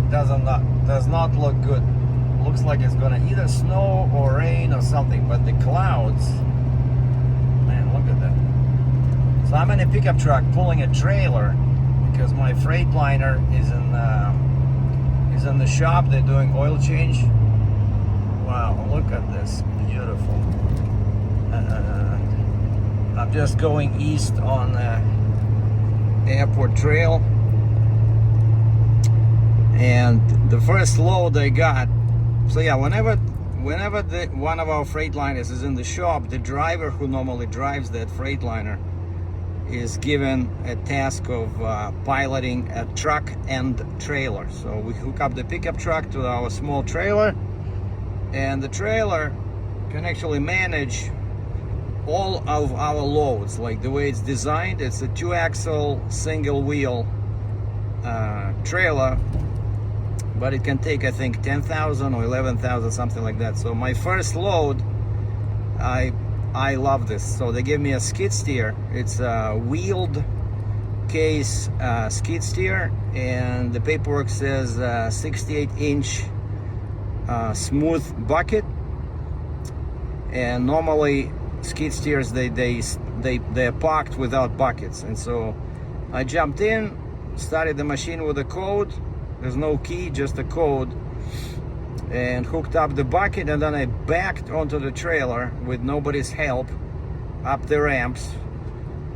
it does not look good. Looks like it's gonna either snow or rain or something, but the clouds, man, look at that. So I'm in a pickup truck pulling a trailer because my Freightliner is in the shop. They're doing oil change. Wow, look at this, beautiful. I'm just going east on the airport trail, and the first load I got. So yeah, whenever one of our Freightliners is in the shop, the driver who normally drives that Freightliner is given a task of piloting a truck and trailer. So we hook up the pickup truck to our small trailer, and the trailer can actually manage all of our loads. Like the way it's designed, it's a 2-axle single wheel trailer, but it can take, I think, 10,000 or 11,000, something like that. So my first load, I love this. So they gave me a skid steer. It's a wheeled case skid steer, and the paperwork says 68-inch smooth bucket. And normally skid steers, they're parked without buckets. And so I jumped in, started the machine with a code. There's no key, just a code, and hooked up the bucket, and then I backed onto the trailer with nobody's help up the ramps,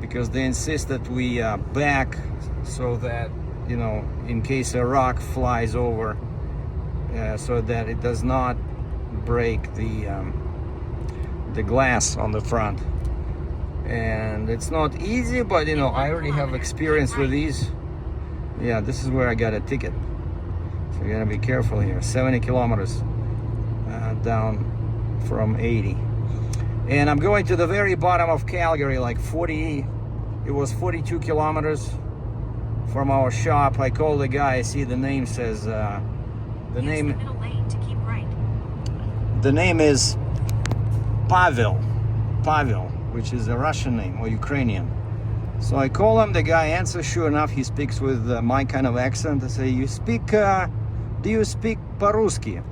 because they insist that we back so that, you know, in case a rock flies over, so that it does not break the glass on the front. And it's not easy, but you know, I already have experience with these. Yeah, this is where I got a ticket. So you gotta be careful here. 70 kilometers down from 80. And I'm going to the very bottom of Calgary, like 40, it was 42 kilometers from our shop. I called the guy, I see the name says, the name is Pavel, which is a Russian name or Ukrainian. So I call him, the guy answers, sure enough, he speaks with my kind of accent. I say, do you speak по-русски?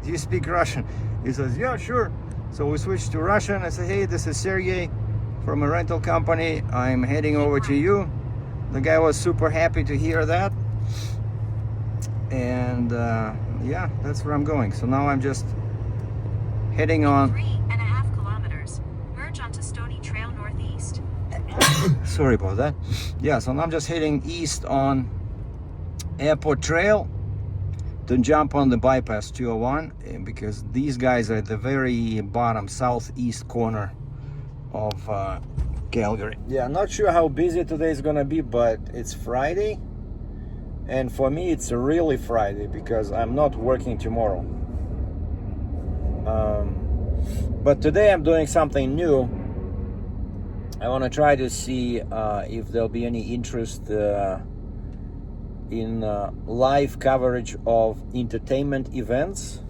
Do you speak Russian? He says, yeah, sure. So we switched to Russian. I say, hey, this is Sergei from a rental company. I'm heading over to you. The guy was super happy to hear that. And yeah, that's where I'm going. So now I'm just heading on. 3.5 kilometers. Merge onto Stony Trail Northeast. Sorry about that. Yeah, so now I'm just heading east on Airport Trail to jump on the bypass 201, because these guys are at the very bottom southeast corner of Calgary. Yeah, I'm not sure how busy today is gonna be, but it's Friday, and for me it's really Friday because I'm not working tomorrow. But today I'm doing something new. I want to try to see if there'll be any interest in live coverage of entertainment events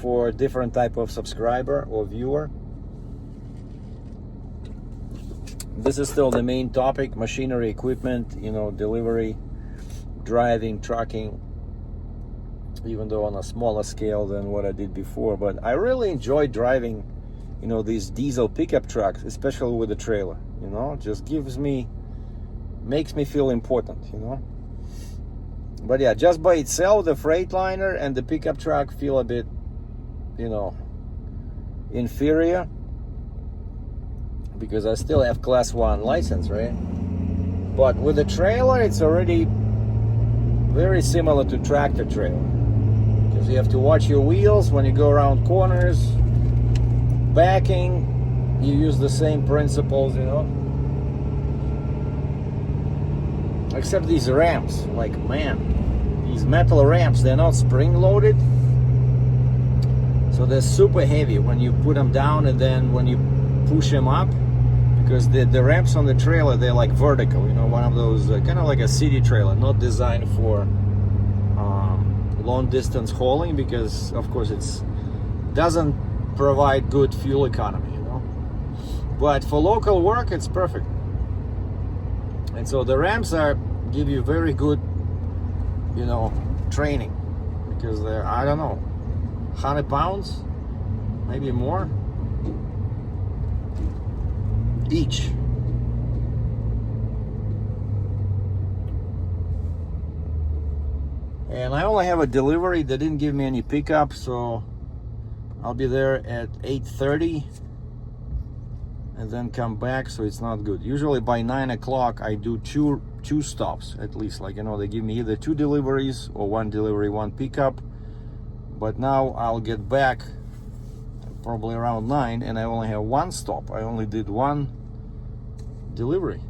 for different type of subscriber or viewer. This is still the main topic: machinery, equipment, you know, delivery, driving, trucking, even though on a smaller scale than what I did before. But I really enjoy driving, you know, these diesel pickup trucks, especially with a trailer. You know, just makes me feel important, you know. But yeah, just by itself, the Freightliner and the pickup truck feel a bit, you know, inferior, because I still have class 1 license, right? But with the trailer, it's already very similar to tractor trailer, because you have to watch your wheels when you go around corners. Backing, you use the same principles, you know. Except these ramps, like, man, these metal ramps, they're not spring loaded, so they're super heavy when you put them down, and then when you push them up, because the ramps on the trailer, they're like vertical, you know, one of those kind of like a city trailer, not designed for long distance hauling, because of course it doesn't provide good fuel economy, you know. But for local work, it's perfect. And so the ramps give you very good you know, training, because they're, I don't know, 100 pounds, maybe more each. And I only have a delivery. They didn't give me any pickup, so I'll be there at 8:30 and then come back, so it's not good. Usually by 9 o'clock I do two stops at least, like, you know, they give me either 2 deliveries or 1 delivery, 1 pickup. But now I'll get back probably around 9 and I only have 1 stop. I only did 1 delivery.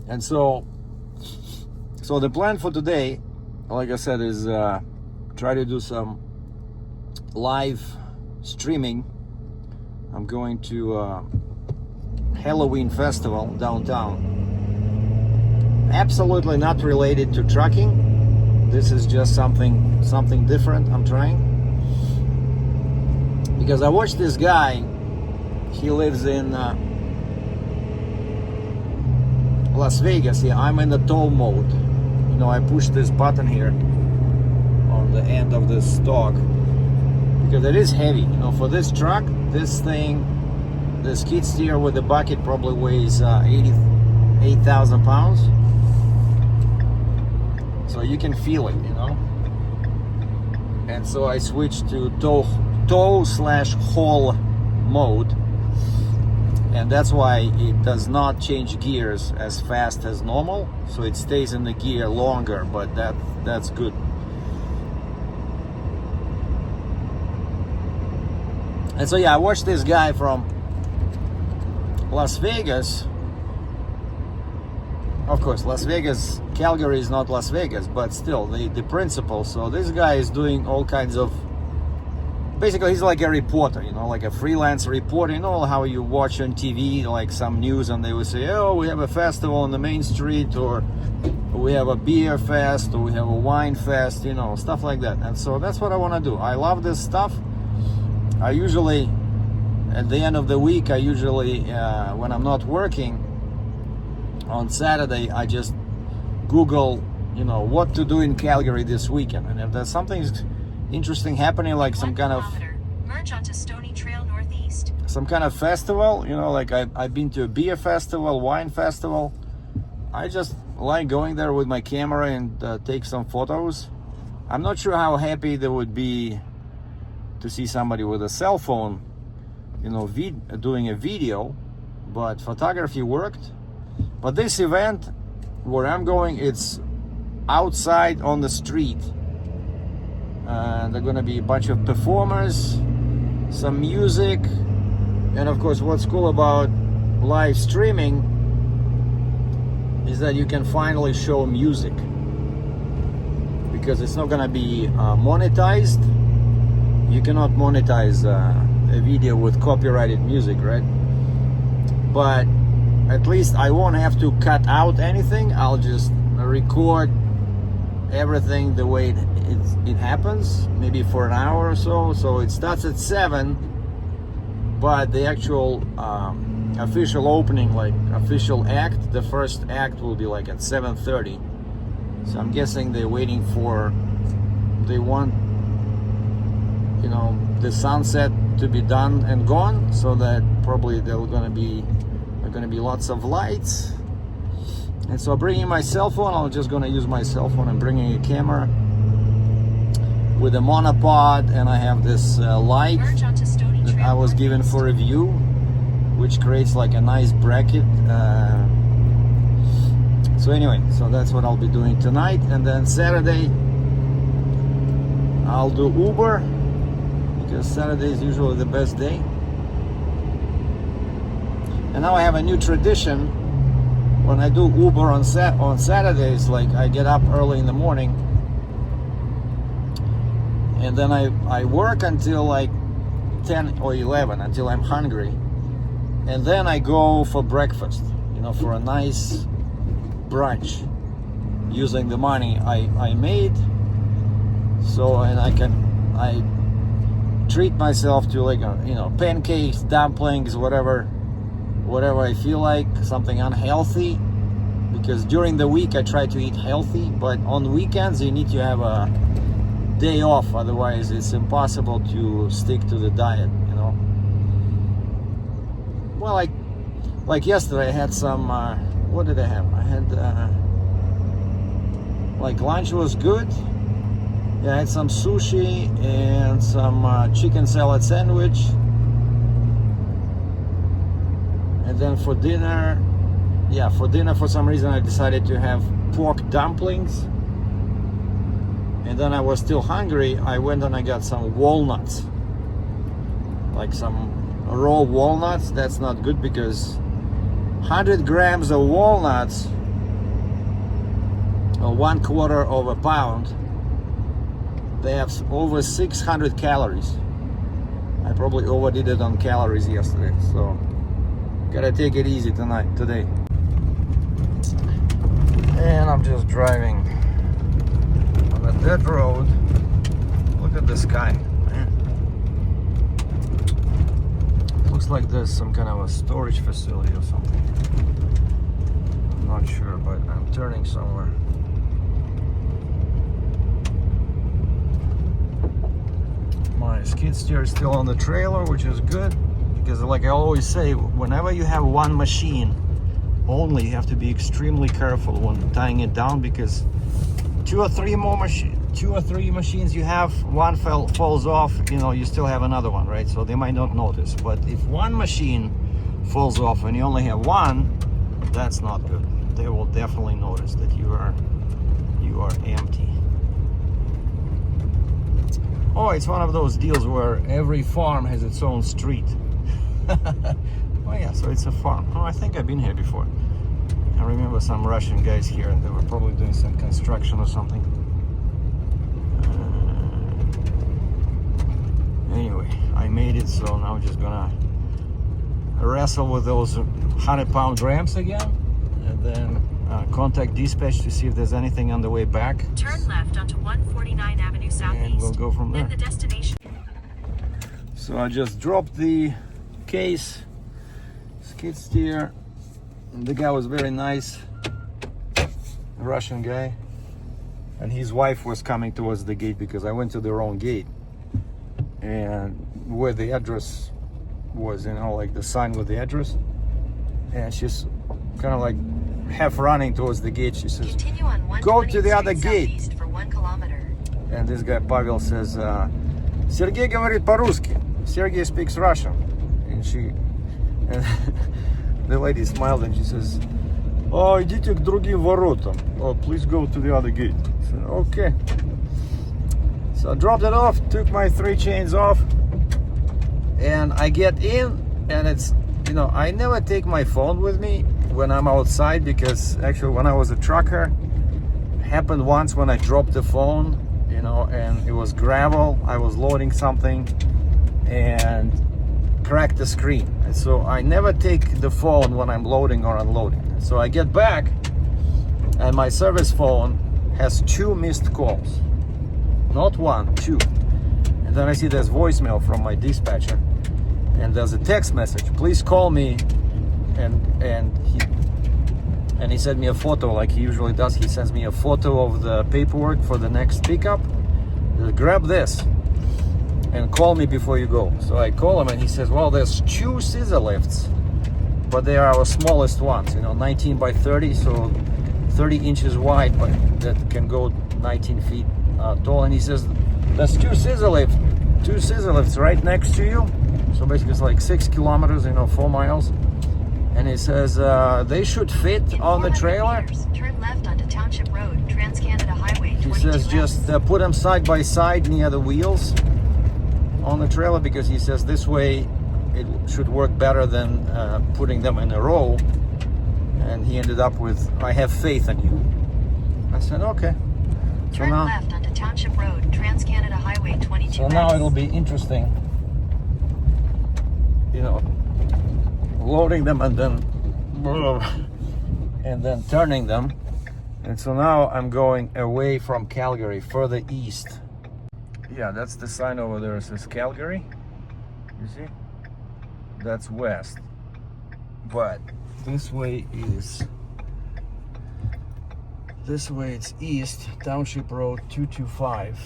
And so the plan for today, like I said, is try to do some live streaming. I'm going to Halloween festival downtown. Absolutely not related to trucking. This is just something different I'm trying. Because I watched this guy. He lives in Las Vegas. Yeah, I'm in the tow mode. You know, I push this button here on the end of this dog because it is heavy. You know, for this truck, this thing, the skid steer with the bucket probably weighs 8,000 pounds. So you can feel it, you know. And so I switched to tow/haul mode. And that's why it does not change gears as fast as normal. So it stays in the gear longer, but that's good. And so yeah, I watched this guy from Las Vegas. Of course, Las Vegas, Calgary is not Las Vegas, but still the principle. So this guy is doing all kinds of, basically he's like a reporter, you know, like a freelance reporter. You know how you watch on TV like some news and they will say, oh, we have a festival on the main street, or we have a beer fest, or we have a wine fest, you know, stuff like that. And so that's what I want to do. I love this stuff. I usually, at the end of the week, I usually, when I'm not working, on Saturday, I just Google, you know, what to do in Calgary this weekend. And if there's something interesting happening, like some kind of merge onto Stony Trail Northeast. Some kind of festival, you know, like I've been to a beer festival, wine festival. I just like going there with my camera and take some photos. I'm not sure how happy they would be to see somebody with a cell phone, you know, doing a video, but photography worked. But this event where I'm going, it's outside on the street. There are going to be a bunch of performers, some music, and of course what's cool about live streaming is that you can finally show music, because it's not going to be monetized. You cannot monetize a video with copyrighted music, right? But at least I won't have to cut out anything. I'll just record everything the way it happens, maybe for an hour or so. So it starts at 7, but the actual official opening, like official act, the first act will be like at 7:30. So I'm guessing they're waiting for, they want, you know, the sunset to be done and gone, so that probably there are going to be lots of lights. And so bringing my cell phone, I'm just going to use my cell phone and bringing a camera with a monopod, and I have this light that I was given for review, which creates like a nice bracket. So anyway, so that's what I'll be doing tonight. And then Saturday I'll do Uber, because Saturday is usually the best day. And now I have a new tradition. When I do Uber on Saturdays, like I get up early in the morning, and then I work until like 10 or 11 until I'm hungry, and then I go for breakfast, you know, for a nice brunch, using the money I made. So, and I treat myself to, like, you know, pancakes, dumplings, whatever I feel like, something unhealthy. because during the week I try to eat healthy, but on weekends you need to have a day off, otherwise it's impossible to stick to the diet, you know. Well, like yesterday I had some what did I have? I had like lunch was good. Yeah, I had some sushi and some chicken salad sandwich, and then for dinner, for some reason I decided to have pork dumplings. And then I was still hungry. I went and I got some walnuts, like some raw walnuts. That's not good because 100 grams of walnuts, or 1/4 of a pound, they have over 600 calories. I probably overdid it on calories yesterday, so gotta take it easy today. And I'm just driving on a dirt road. Look at the sky, man. Looks like there's some kind of a storage facility or something. I'm not sure, but I'm turning somewhere. My skid steer is still on the trailer, which is good, because like I always say, whenever you have one machine only, you have to be extremely careful when tying it down, because two or three machines you have, one falls off, you know, you still have another one, right? So they might not notice. But if one machine falls off and you only have one, that's not good. They will definitely notice that you are empty. Oh, it's one of those deals where every farm has its own street. Oh yeah, so it's a farm. Oh, I think I've been here before. I remember some Russian guys here, and they were probably doing some construction or something. Anyway, I made it, so now I'm just gonna wrestle with those 100-pound ramps again, and then contact dispatch to see if there's anything on the way back. Turn left onto 149 Avenue Southeast. And we'll go from there. Then the destination. So I just dropped the case, skid steer, and the guy was very nice, Russian guy, and his wife was coming towards the gate because I went to the wrong gate, and where the address was, you know, like the sign with the address, and she's kind of like half running towards the gate. She says, "Go to the other gate." For 1 kilometer. And this guy Pavel says, "Sergei говорит по-русски." Sergei speaks Russian. And the lady smiled and she says, "Oh, идите к другим воротам. Oh, please go to the other gate." I said, "Okay." So I dropped it off, took my 3 chains off, and I get in, and it's, you know, I never take my phone with me when I'm outside, because actually when I was a trucker, it happened once when I dropped the phone, you know, and it was gravel. I was loading something and cracked the screen. And so I never take the phone when I'm loading or unloading. So I get back and my service phone has 2 missed calls. Not 1, 2. And then I see there's voicemail from my dispatcher, and there's a text message, "Please call me," and he sent me a photo like he usually does. He sends me a photo of the paperwork for the next pickup. "Grab this and call me before you go." So I call him and he says, "Well, there's 2 scissor lifts, but they are our smallest ones, you know, 19 by 30, so 30 inches wide, but that can go 19 feet tall." And he says, "There's 2 scissor lifts right next to you." So basically it's like 6 kilometers, you know, 4 miles. And he says, "They should fit on the trailer." Turn left onto Township Road, Trans-Canada Highway 22. He says, "Just put them side by side near the wheels on the trailer," because he says this way it should work better than putting them in a row. And he ended up with, "I have faith in you." I said, "Okay." So Turn now, left onto Township Road, Trans-Canada Highway 22. so now it'll be interesting, you know, loading them and then turning them. And so now I'm going away from Calgary, further east. Yeah, that's the sign over there. It says Calgary. You see? That's west. But this way is this way it's east, Township Road 225.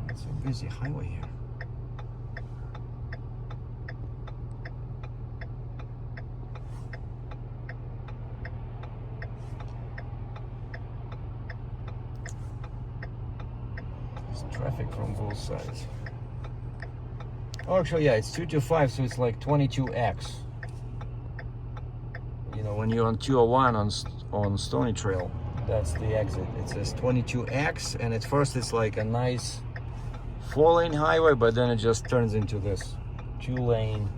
It's a busy highway here. There's traffic from both sides. Oh, actually, yeah, it's 225, so it's like 22X. You know, when you're on 201 on Stony Trail, that's the exit. It says 22X, and at first it's like a nice 4-lane highway, but then it just turns into this 2-lane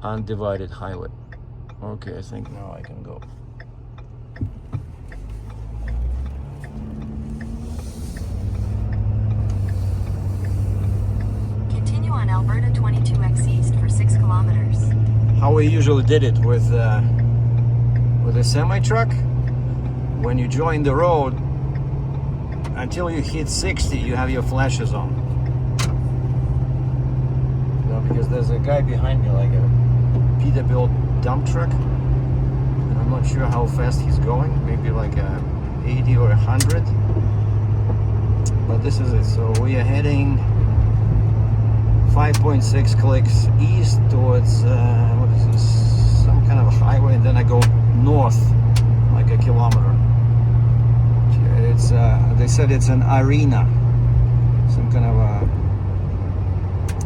undivided highway. Okay, I think now I can go. Continue on Alberta 22X East for 6 kilometers. How we usually did it with a semi-truck, when you join the road, until you hit 60, you have your flashes on. You know, because there's a guy behind me, like a Peterbilt dump truck, and I'm not sure how fast he's going, maybe like 80 or 100. But this is it. So we are heading 5.6 clicks east towards what is this, some kind of a highway, and then I go north like a kilometer. It's they said it's an arena, some kind of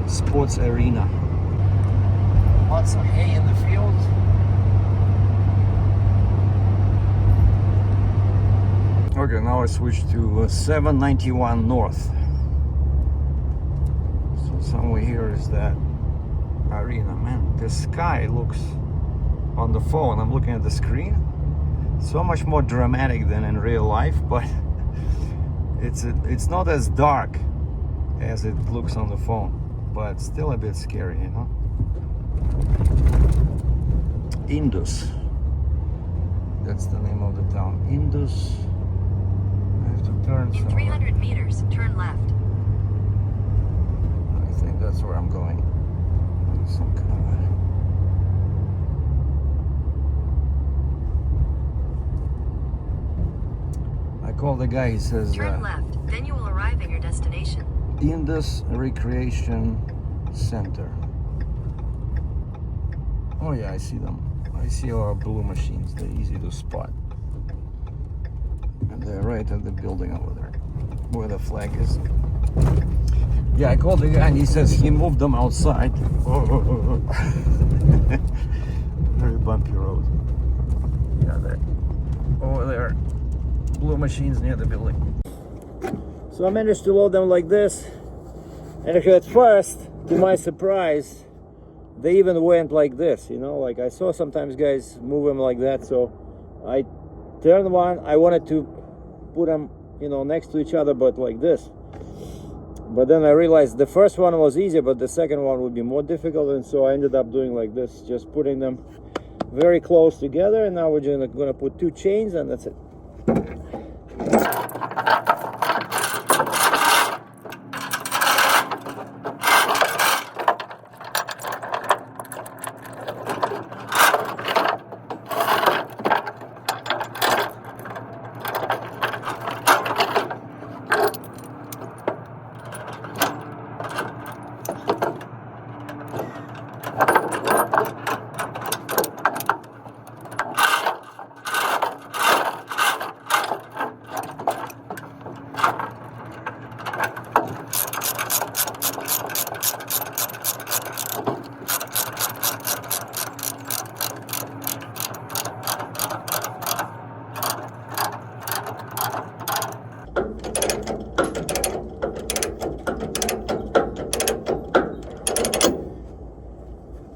a sports arena. Lots of hay in the field. Okay, now I switch to 791 north. Somewhere here is that arena. Man, the sky looks, on the phone, I'm looking at the screen, so much more dramatic than in real life, but it's not as dark as it looks on the phone, but still a bit scary, you know. Indus, that's the name of the town. Indus. I have to turn In 300 meters, turn left. I think that's where I'm going. Some kind of I call the guy, he says Turn left, then you will arrive at your destination. Indus Recreation Center. Oh yeah, I see them. I see our blue machines. They're easy to spot. And they're right at the building over there, where the flag is. Yeah, I called the guy and he says he moved them outside. Very bumpy road. Yeah, there. Over there. Blue machines near the building. So I managed to load them like this. And actually at first, to my surprise, they even went like this, you know, like I saw sometimes guys move them like that. So I turned one, I wanted to put them, you know, next to each other, but like this. But then I realized the first one was easier, but the second one would be more difficult, and so I ended up doing like this, just putting them very close together. And now we're just gonna put 2 chains, and that's it.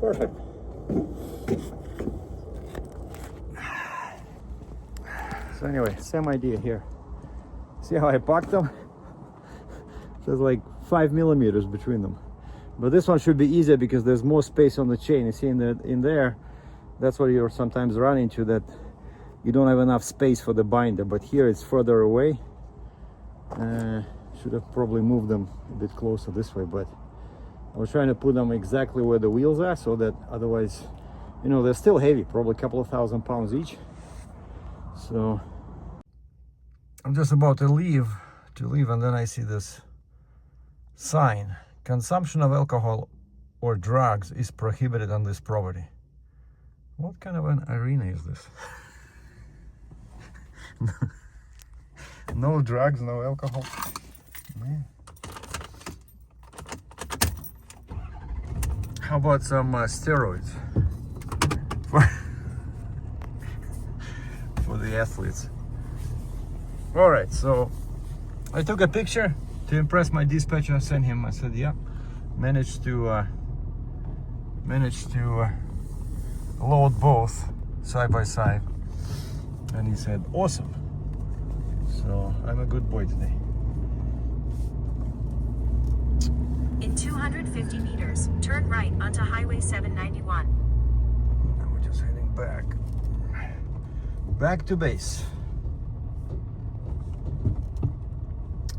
Perfect. So anyway, same idea here. See how I parked them? There's like 5 millimeters between them. But this one should be easier because there's more space on the chain. You see in there, that's what you're sometimes run into, that you don't have enough space for the binder. But here it's further away. Should have probably moved them a bit closer this way, but I was trying to put them exactly where the wheels are, so that otherwise You know, they're still heavy, probably a couple of 1,000 pounds each. So I'm just about to leave, and then I see this sign: consumption of alcohol or drugs is prohibited on this property. What kind of an arena is this? No drugs, no alcohol. Man. How about some steroids for the athletes? All right, so I took a picture to impress my dispatcher. I sent him. I said, "Yeah, managed to load both side by side," and he said, "Awesome." So I'm a good boy today. In 250 meters, turn right onto Highway 791. Now we're just heading back to base.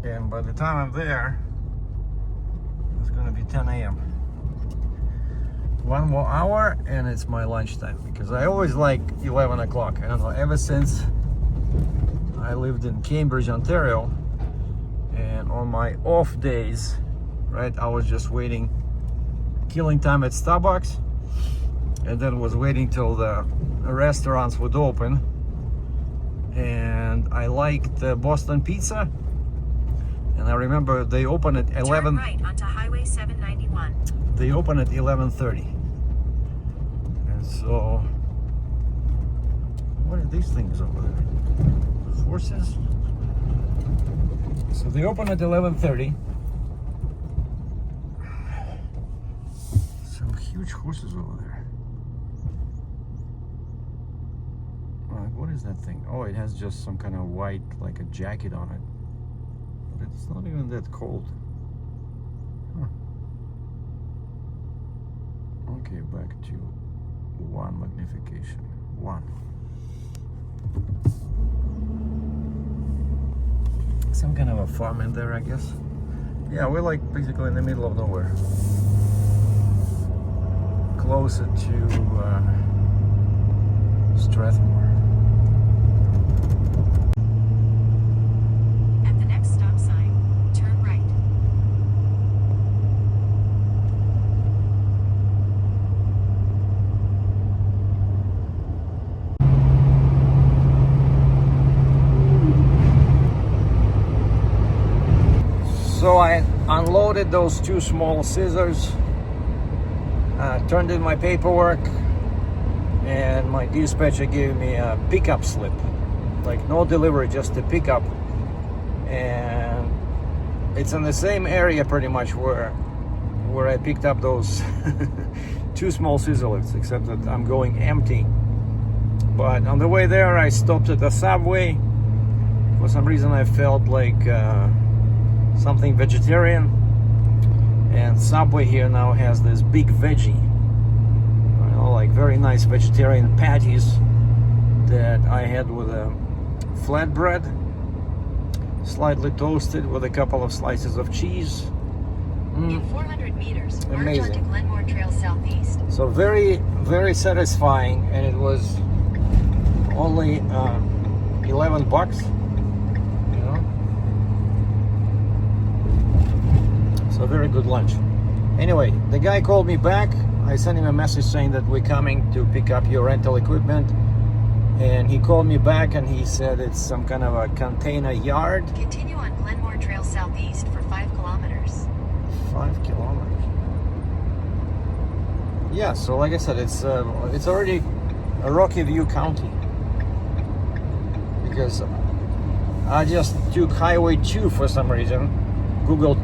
And by the time I'm there, it's gonna be 10 a.m. One more hour and it's my lunchtime, because I always like 11 o'clock. I don't know, ever since I lived in Cambridge, Ontario, and on my off days, right, I was just waiting, killing time at Starbucks, and then was waiting till the restaurants would open. And I liked the Boston pizza, and I remember they open at 11. Turn right onto Highway 791. They open at 11:30, and so what are these things over there? Horses. So they open at 11:30. Some huge horses over there. What is that thing? Oh, it has just some kind of white, like a jacket on it. But it's not even that cold. Huh. Okay, back to 1 magnification. 1. Some kind of a farm in there, I guess. Yeah, we're like basically in the middle of nowhere. Closer to Strathmore. At the next stop sign, turn right. So I unloaded those 2 small scissors, turned in my paperwork, and my dispatcher gave me a pickup slip. Like no delivery, just a pickup. And it's in the same area pretty much where I picked up those 2 small scissor lifts, except that I'm going empty. But on the way there, I stopped at the Subway. For some reason, I felt like something vegetarian, and Subway here now has this big veggie, you know, like very nice vegetarian patties that I had with a flatbread, slightly toasted with a couple of slices of cheese. In 400 meters, merge Amazing. onto Glenmore Trail Southeast. So very, very satisfying, and it was only 11 bucks. So very good lunch. Anyway, the guy called me back. I sent him a message saying that we're coming to pick up your rental equipment, and he called me back and he said it's some kind of a container yard. Continue on Glenmore Trail Southeast for 5 kilometers. 5 kilometers. Yeah, so like I said, it's already a Rocky View County, because I just took Highway 2 for some reason. Google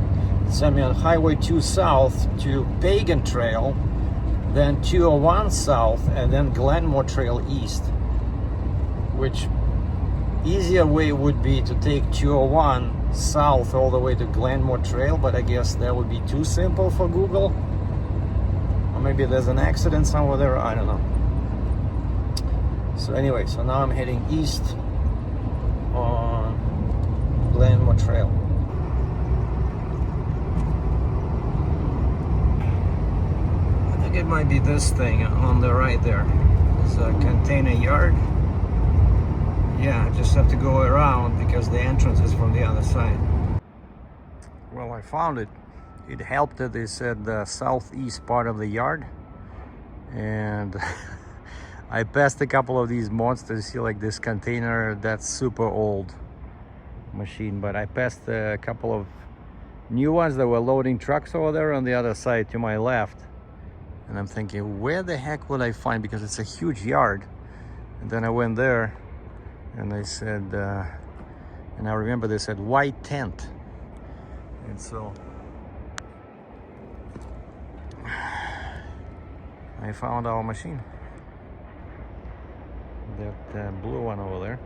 sent me on Highway 2 South to Pagan Trail, then 201 South, and then Glenmore Trail East. Which easier way would be to take 201 South all the way to Glenmore Trail, but I guess that would be too simple for Google. Or maybe there's an accident somewhere there, I don't know. So anyway, so now I'm heading east on Glenmore Trail. think it might be this thing on the right there. It's a container yard. Yeah, I just have to go around because the entrance is from the other side. Well, I found it. It helped that they said the southeast part of the yard. And I passed a couple of these monsters. See, like this container, that's super old machine. But I passed a couple of new ones that were loading trucks over there on the other side to my left. And I'm thinking, where the heck would I find? Because it's a huge yard. And then I went there and they said, and I remember they said white tent. And so I found our machine, that blue one over there.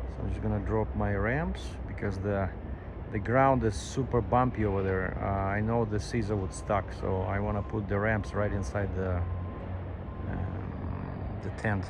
So I'm just gonna drop my ramps because the ground is super bumpy over there. I know the scissor would stuck, so I want to put the ramps right inside the tent.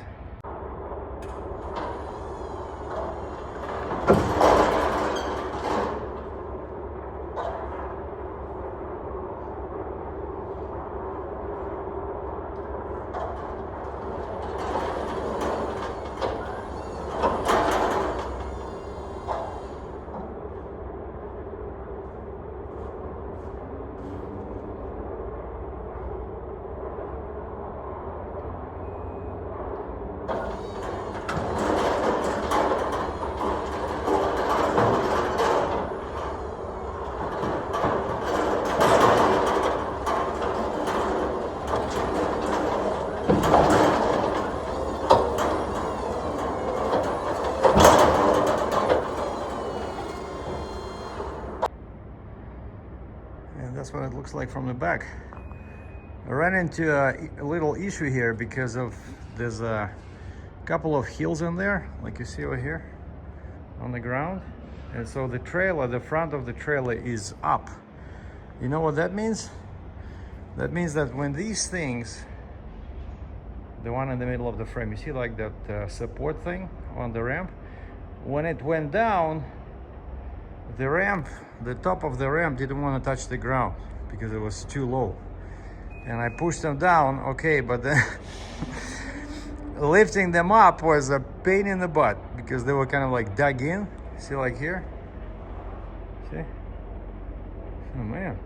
That's what it looks like from the back. I ran into a little issue here because of there's a couple of hills in there, like you see over here on the ground, and so the trailer, the front of the trailer is up. You know what that means? That means that when these things, the one in the middle of the frame, you see like that support thing on the ramp, when it went down, the ramp, the top of the ramp didn't want to touch the ground because it was too low. And I pushed them down, okay, but then lifting them up was a pain in the butt because they were kind of like dug in. See, like here? See? Oh man.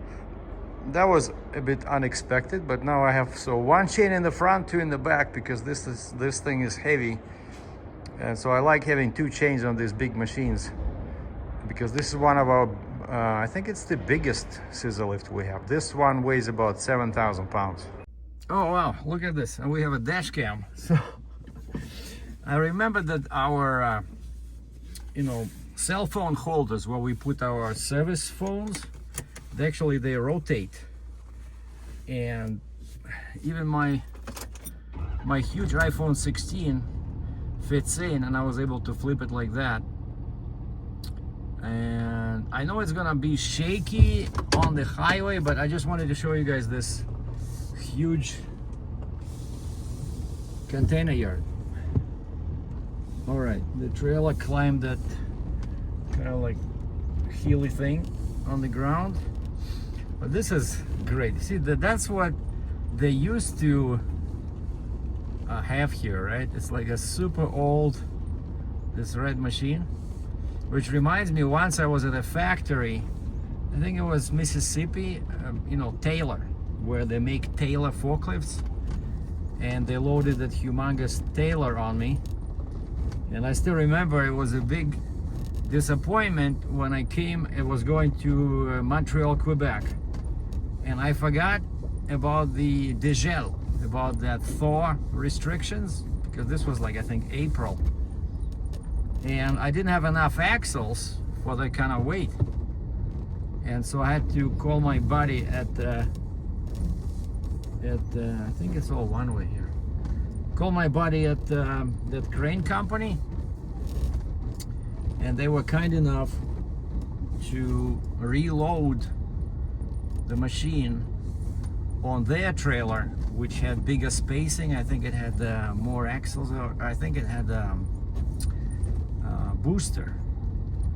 That was a bit unexpected, but now I have so one chain in the front, two in the back, because this thing is heavy. And so I like having two chains on these big machines, because this is one of our, I think it's the biggest scissor lift we have. This one weighs about 7,000 pounds. Oh wow, look at this. And we have a dash cam. So I remember that our, cell phone holders where we put our service phones, they rotate. And even my huge iPhone 16 fits in, and I was able to flip it like that. And I know it's gonna be shaky on the highway, but I just wanted to show you guys this huge container yard. All right, the trailer climbed that kind of like hilly thing on the ground, but this is great. See, that's what they used to have here, right? It's like a super old, this red machine. Which reminds me, once I was at a factory, I think it was Mississippi, Taylor, where they make Taylor forklifts, and they loaded that humongous Taylor on me. And I still remember it was a big disappointment when I came. It was going to Montreal, Quebec, and I forgot about the dégel, about that thaw restrictions, because this was like, I think, April. And I didn't have enough axles for that kind of weight, and so I had to call my buddy at I think it's all one way here. Call my buddy at that crane company, and they were kind enough to reload the machine on their trailer, which had bigger spacing. I think it had more axles, or I think it had booster,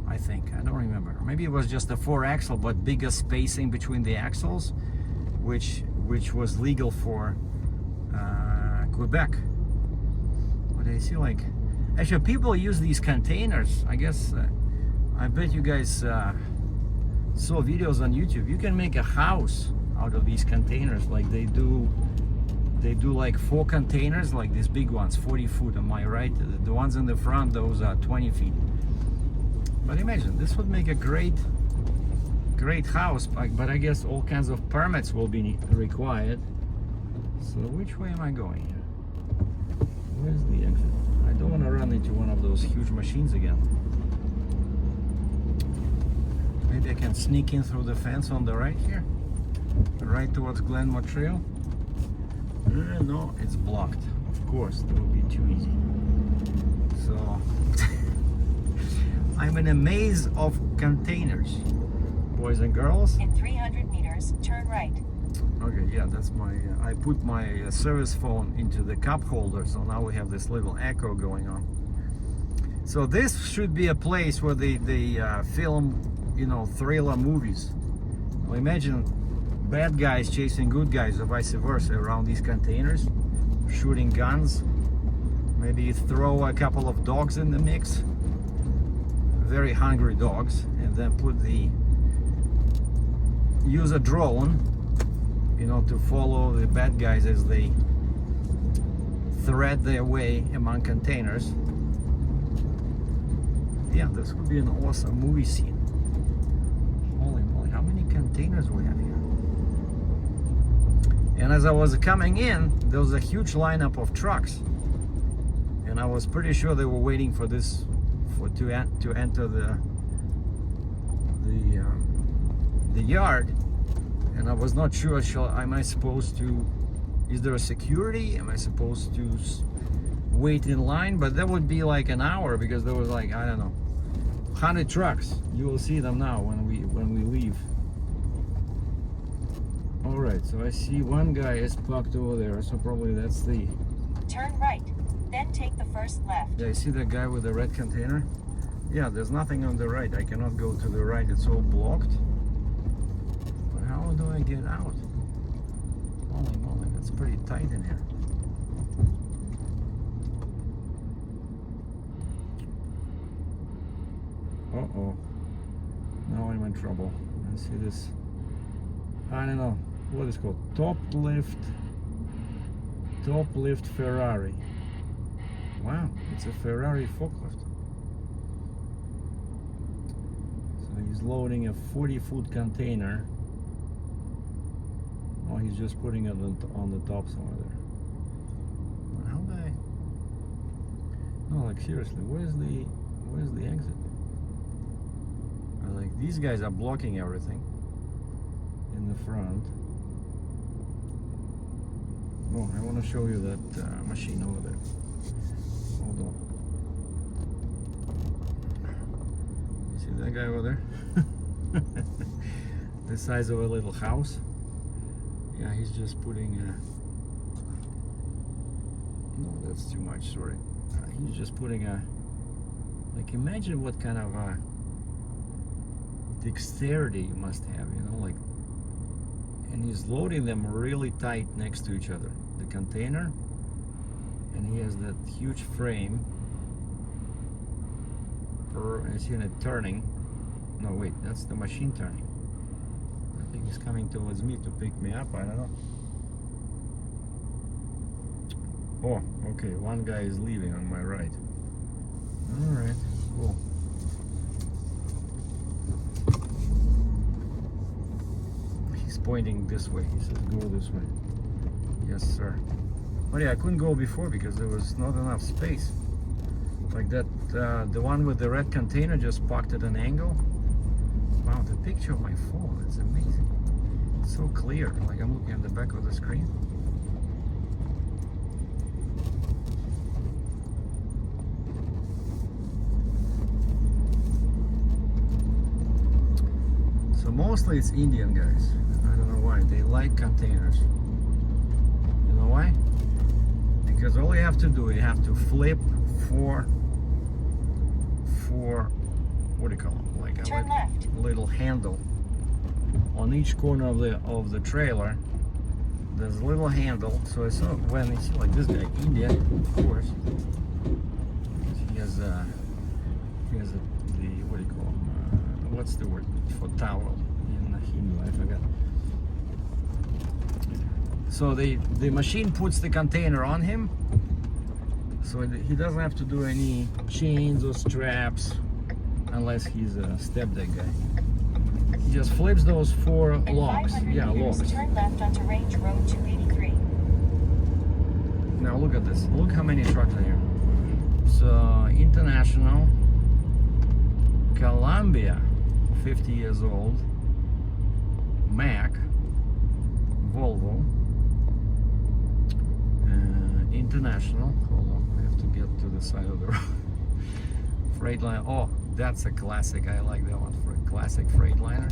I think. I don't remember. Maybe it was just a 4-axle, but bigger spacing between the axles, which which was legal for Quebec. But I see, like, actually people use these containers. I guess I bet you guys saw videos on YouTube. You can make a house out of these containers. Like they do like 4 containers, like these big ones, 40 foot on my right. The ones in the front, those are 20 feet. But imagine, this would make a great house, but I guess all kinds of permits will be required. So which way am I going here? Where's the exit? I don't want to run into one of those huge machines again. Maybe I can sneak in through the fence on the right here, right towards Glenmore Trail. No, it's blocked. Of course, that would be too easy. So I'm in a maze of containers, boys and girls. In 300 meters, turn right. Okay, yeah, that's my. I put my service phone into the cup holder, so now we have this little echo going on. So this should be a place where they film, you know, thriller movies. Well, imagine bad guys chasing good guys or vice versa around these containers, shooting guns. Maybe you throw a couple of dogs in the mix, very hungry dogs, and then use a drone, you know, to follow the bad guys as they thread their way among containers. Yeah, this would be an awesome movie scene. Holy moly, how many containers we have here? And as I was coming in, there was a huge lineup of trucks, and I was pretty sure they were waiting for this, to enter the yard. And I was not sure, am I supposed to, is there a security? Am I supposed to wait in line? But that would be like an hour, because there was like, I don't know, 100 trucks. You will see them now when we leave. All right, so I see one guy is parked over there, so probably that's the... Turn right, then take the first left. Yeah, I see the guy with the red container. Yeah, there's nothing on the right. I cannot go to the right, it's all blocked. But how do I get out? Holy moly, that's pretty tight in here. Uh-oh. Now I'm in trouble. I see this, I don't know, what is it called? Top lift Ferrari. Wow, it's a Ferrari forklift. So he's loading a 40-foot container. Oh, he's just putting it on the top somewhere there. But how do I... No, like seriously, where's the exit? Like, these guys are blocking everything in the front. Oh, I want to show you that machine over there. Hold on. You see that guy over there? The size of a little house. Yeah, he's just putting no, that's too much, sorry. He's just putting like, imagine what kind of dexterity you must have, you know, like, and he's loading them really tight next to each other, the container, and he has that huge frame and see it turning. No, wait, that's the machine turning. I think he's coming towards me to pick me up, I don't know. Oh, okay, one guy is leaving on my right. All right, cool. Pointing this way. He says go this way. Yes, sir. But yeah, I couldn't go before because there was not enough space. Like that, the one with the red container just parked at an angle. Wow, the picture of my phone, it's amazing. It's so clear. Like I'm looking at the back of the screen. So mostly it's Indian guys. I don't know why. They like containers. You know why? Because all you have to do, you have to flip for what do you call it? Like a little handle on each corner of the trailer, there's a little handle. So I saw when you see like this guy, India, of course. He has the what do you call him? What's the word for towel in Hindu? I forgot. So the machine puts the container on him, so he doesn't have to do any chains or straps unless he's a step deck guy. He just flips those 4 logs. Yeah, logs. Turn left onto Range Road 283. Now look at this. Look how many trucks are here. So International, Columbia, 50 years old, Mac, Volvo, International. Hold on, I have to get to the side of the road. Freightliner. Oh, that's a classic. I like that one. For a classic Freightliner.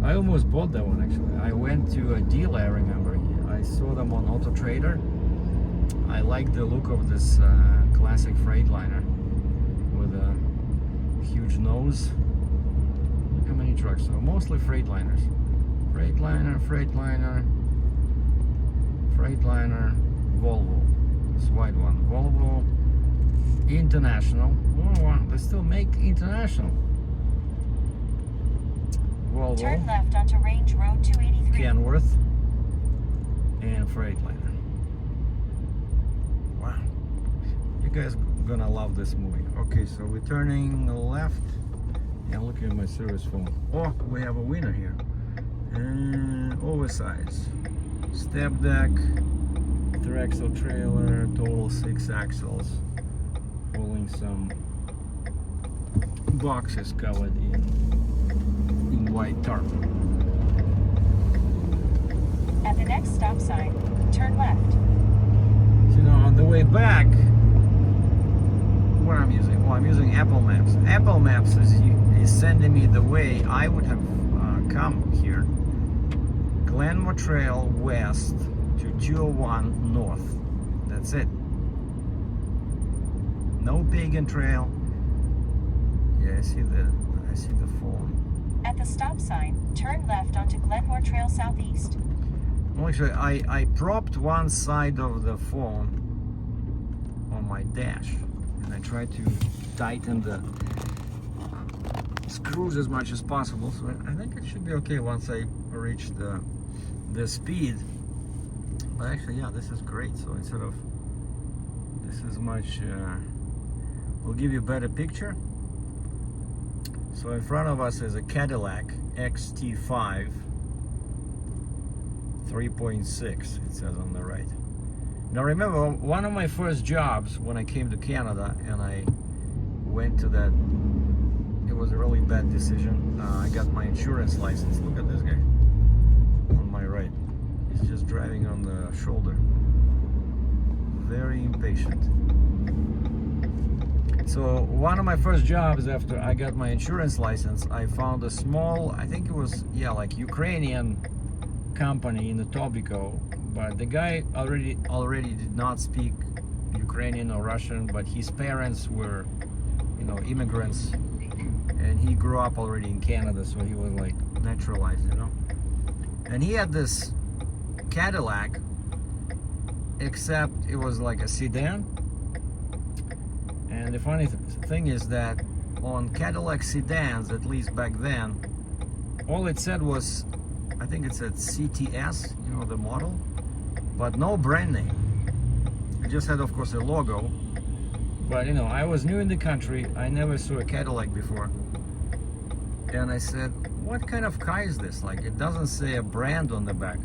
I almost bought that one actually. I went to a dealer, I remember. I saw them on Auto Trader. I like the look of this classic Freightliner with a huge nose. Look how many trucks. So mostly Freightliners. Freightliner, Freightliner, Freightliner, Volvo. This white one. Volvo, International. Oh, wow. They still make International. Volvo. Turn left onto Range Road 283. Kenworth. And Freightliner. Wow. You guys gonna love this movie. Okay, so we're turning left. And looking at my service phone. Oh, we have a winner here. Oversized. Step deck. 3-axle trailer. Total 6 axles. Pulling some boxes covered in white tarp. At the next stop sign, turn left. So, you know, on the way back, what I'm using? Well, I'm using Apple Maps. Apple Maps is sending me the way I would have come here. Glenmore Trail west to 201 north. That's it. No Pagan Trail. Yeah, I see the phone. At the stop sign, turn left onto Glenmore Trail Southeast. Well, actually, I propped one side of the phone on my dash, and I tried to tighten the screws as much as possible. So I think it should be okay once I reach the speed. But actually, yeah, this is great. So instead of this is much, will give you a better picture. So in front of us is a Cadillac XT5 3.6, it says on the right. Now remember, one of my first jobs when I came to Canada and I went to that, it was a really bad decision. I got my insurance license. Look at this guy on my right. He's just driving on the shoulder. Very impatient. So one of my first jobs after I got my insurance license, I found a small, I think it was, yeah, like Ukrainian company in Etobicoke, but the guy already did not speak Ukrainian or Russian, but his parents were, you know, immigrants, and he grew up already in Canada, so he was like naturalized, you know. And he had this Cadillac, except it was like a sedan. And the funny thing is that on Cadillac sedans, at least back then, all it said was, I think it said CTS, you know, the model, but no brand name. It just had, of course, a logo. But, you know, I was new in the country. I never saw a Cadillac before. And I said, what kind of car is this? Like, it doesn't say a brand on the back.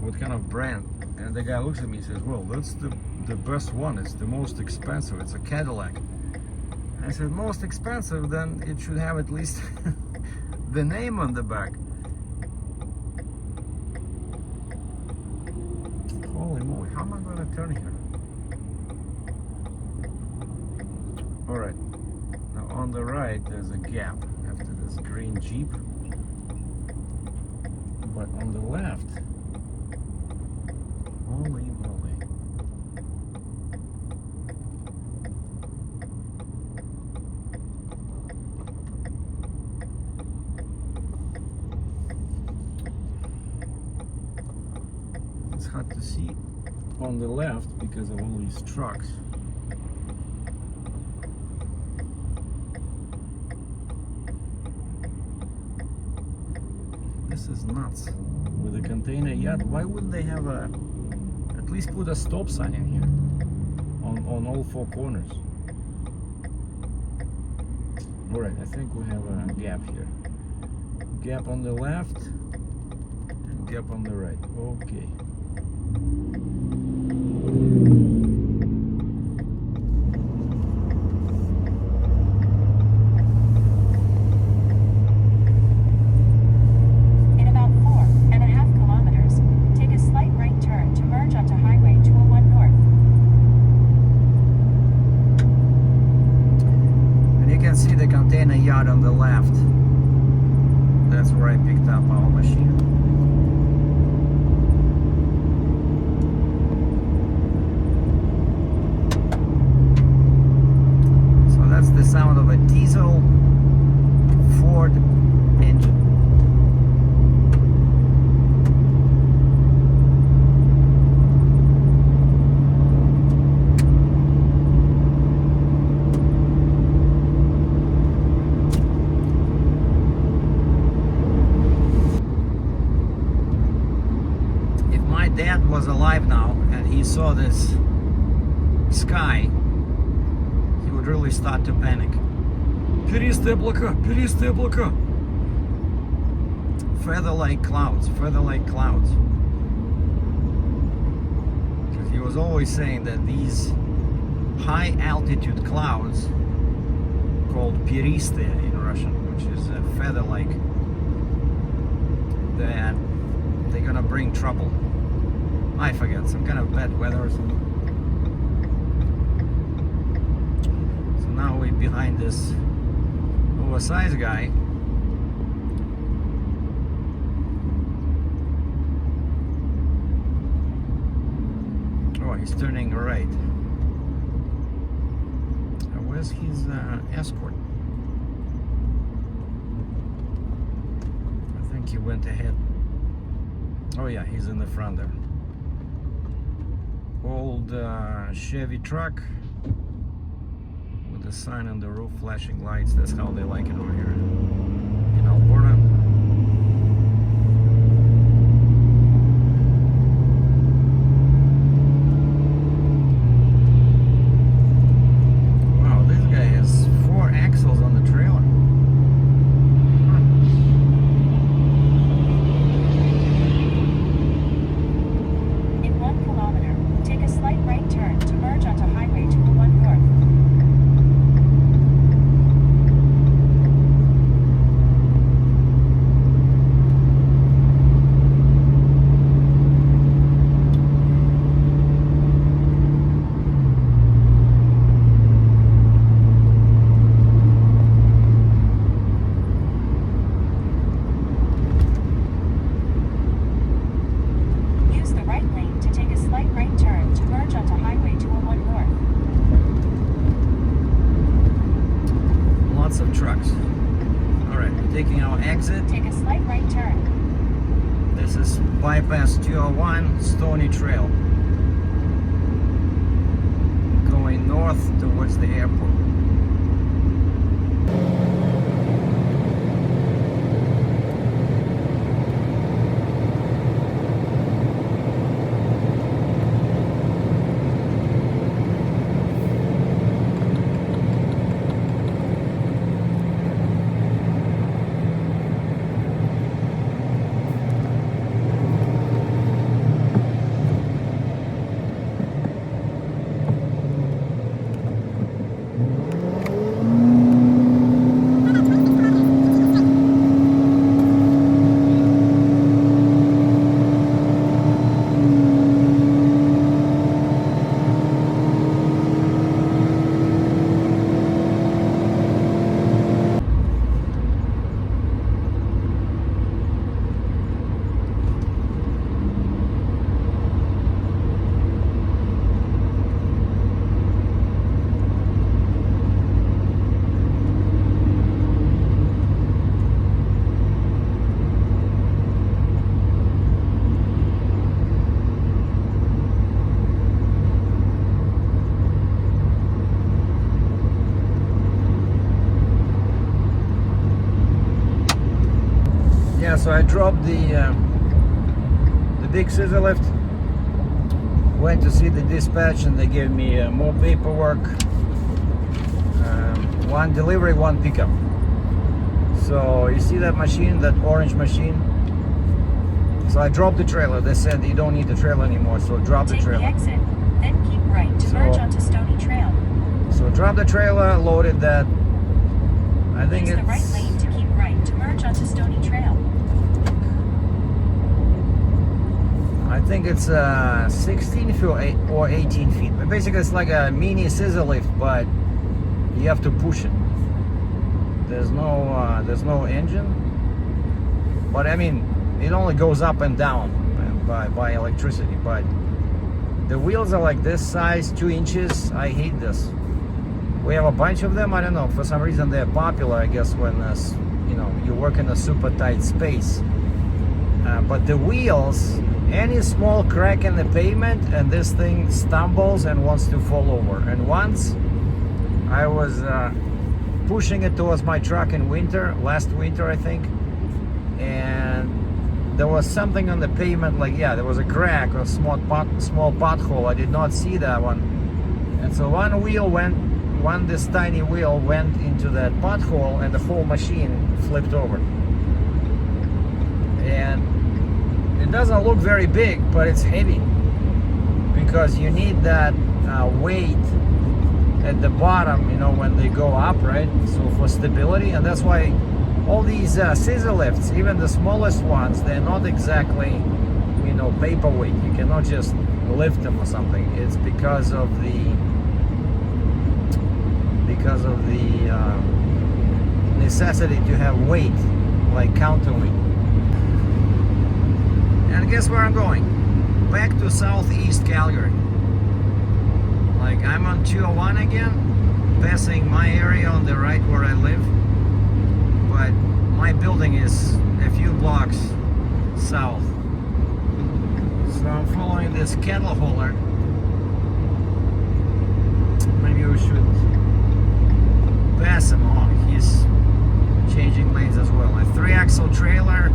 What kind of brand? And the guy looks at me and says, well, that's the best one. It's the most expensive. It's a Cadillac. I said, most expensive? Then it should have at least the name on the back. Holy moly, how am I going to turn here? Alright, now on the right there's a gap after this green Jeep. But on the left, holy moly. hard to see on the left because of all these trucks. This is nuts. With a container yard, why wouldn't they have at least put a stop sign in here on all four corners? Alright, I think we have a gap here. Gap on the left and gap on the right. Okay. In about 4.5 kilometers, take a slight right turn to merge onto Highway 201 North. And you can see the container yard on the left. That's where I picked up our machine. So that's the sound of a diesel Ford engine. Dad was alive now and he saw this sky, he would really start to panic. Перистые облака, перистые облака. Feather-like clouds, feather-like clouds. Because he was always saying that these high altitude clouds, called перистые in Russian, which is feather-like, that they're gonna bring trouble. I forget, some kind of bad weather or something. So now we're behind this oversized guy. Oh, he's turning right. Where's his escort? I think he went ahead. Oh yeah, he's in the front there. Old Chevy truck with a sign on the roof, flashing lights. That's how they like it over here in Alberta. Wow, this guy has 4 axles on the trailer. In 1 kilometer, take a slight right turn to merge onto Highway 201 North. Use the right lane to take a slight right turn to merge onto Highway 201 North. Lots of trucks. Alright, we're taking our exit. Take a slight right turn. This is bypass 201 Stony Trail. Going north towards the airport. So I dropped the big scissor lift, went to see the dispatch, and they gave me more paperwork. One delivery, one pickup. So you see that machine, that orange machine? So I dropped the trailer. They said you don't need the trailer anymore, so drop the Take the trailer. exit, then keep right to merge onto Stony Trail. So drop the trailer, loaded that. I think Use it's the right lane to keep right to merge onto Stony Trail. I think it's 16 feet or 18 feet. But basically, it's like a mini scissor lift, but you have to push it. There's no engine, but I mean, it only goes up and down by electricity. But the wheels are like this size, 2 inches. I hate this. We have a bunch of them. I don't know, for some reason they're popular, I guess, when you work in a super tight space. But the wheels, any small crack in the pavement and this thing stumbles and wants to fall over. And once I was pushing it towards my truck in winter, last winter I think, and there was something on the pavement, like, yeah, there was a crack or a small pothole. I did not see that one. And so this tiny wheel went into that pothole and the whole machine flipped over. And it doesn't look very big, but it's heavy because you need that weight at the bottom, when they go up, right? So for stability, and that's why all these scissor lifts, even the smallest ones, they're not exactly, paperweight. You cannot just lift them or something. It's because of the necessity to have weight, like counterweight. And guess where I'm going? Back to southeast Calgary. Like, I'm on 201 again, passing my area on the right where I live, but my building is a few blocks south. So I'm following this cattle hauler. Maybe we should pass him on. He's changing lanes as well. A 3-axle trailer,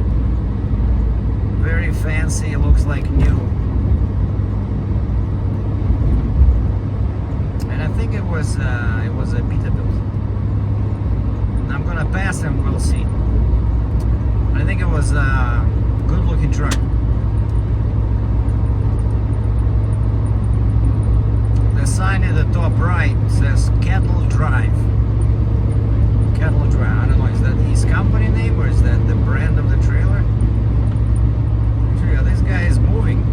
very fancy, looks like new. And I think it was a Peterbilt. I'm gonna pass him, we'll see. I think it was a good looking truck. The sign at the top right says Cattle Drive. Cattle Drive. I don't know, is that his company name or is that the brand of the trailer? Actually, this guy is moving.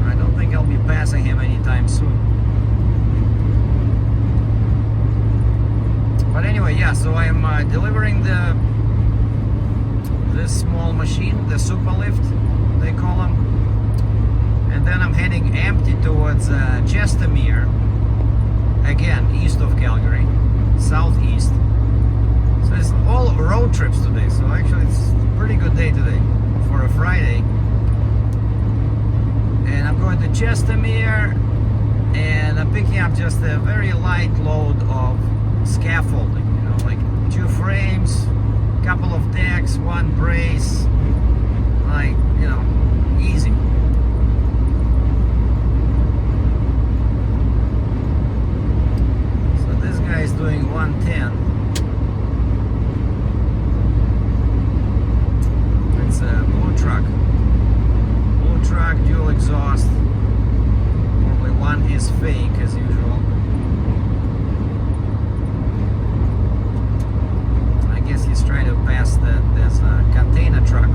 I don't think I'll be passing him anytime soon. But anyway, yeah, so I'm delivering this small machine, the super lift, they call them. And then I'm heading empty towards Chestermere, again, east of Calgary, southeast. So it's all road trips today, so actually it's a pretty good day today for a Friday. And I'm going to Chestermere, and I'm picking up just a very light load of scaffolding, like 2 frames, couple of decks, 1 brace, like, easy. So this guy is doing 110. It's a blue truck, dual exhaust. Probably one is fake as usual. He's trying to pass there's a container truck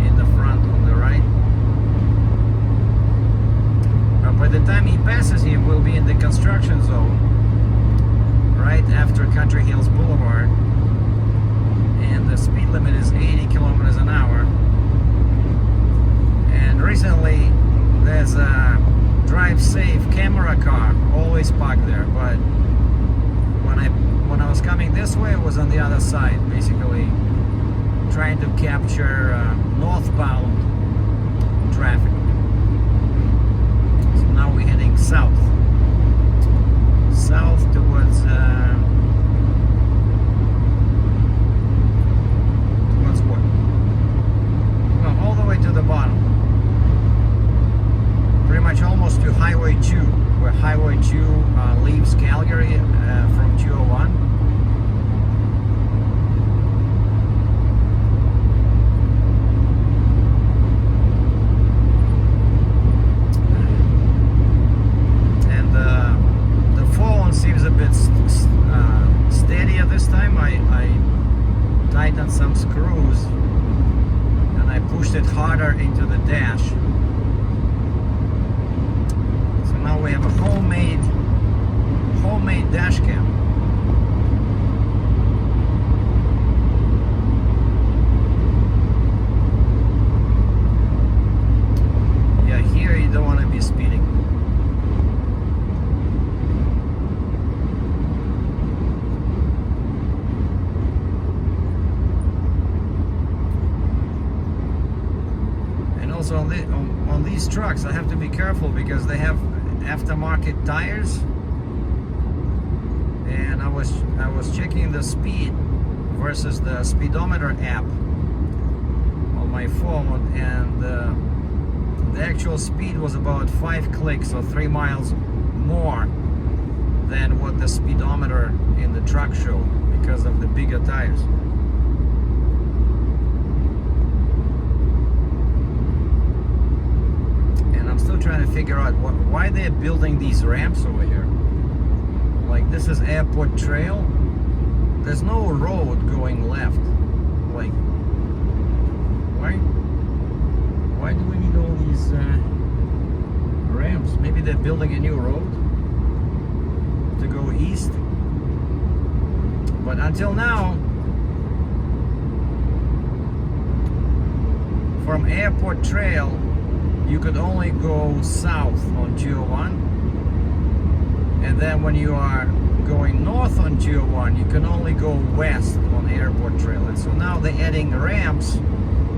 in the front on the right. But by the time he passes him, we'll be in the construction zone right after Country Hills Boulevard, and the speed limit is 80 kilometers an hour. And recently there's a drive safe camera car always parked there, but when I was coming this way, it was on the other side, basically trying to capture northbound traffic. So now we're heading south towards what? Calgary from 201. And the phone seems a bit steadier this time. I tightened some screws and I pushed it harder into the dash. So now we have a homemade dash cam. Yeah, here you don't want to be speeding. And also on these trucks I have to be careful because they have aftermarket tires. And I was checking the speed versus the speedometer app on my phone, and the actual speed was about 5 clicks or 3 miles more than what the speedometer in the truck showed because of the bigger tires. And I'm still trying to figure out why they're building these ramps over here. Like, this is airport trail. There's no road going left. Like, why do we need all these ramps? Maybe they're building a new road to go east. But until now, from airport trail, you could only go south on 201. And then when you are going north on 201, you can only go west on airport trail. And so now they're adding ramps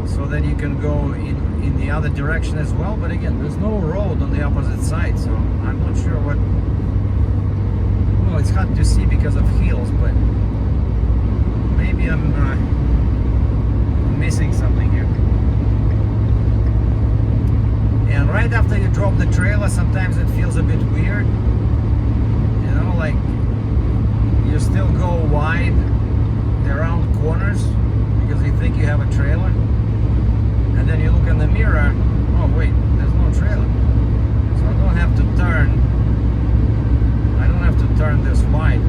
so that you can go in the other direction as well. But again, there's no road on the opposite side, so I'm not sure what. Well, it's hard to see because of hills, but maybe I'm missing something here. And right after you drop the trailer, sometimes it feels a bit weird. Like, you still go wide around corners because you think you have a trailer, and then you look in the mirror, oh wait, there's no trailer, so I don't have to turn this wide.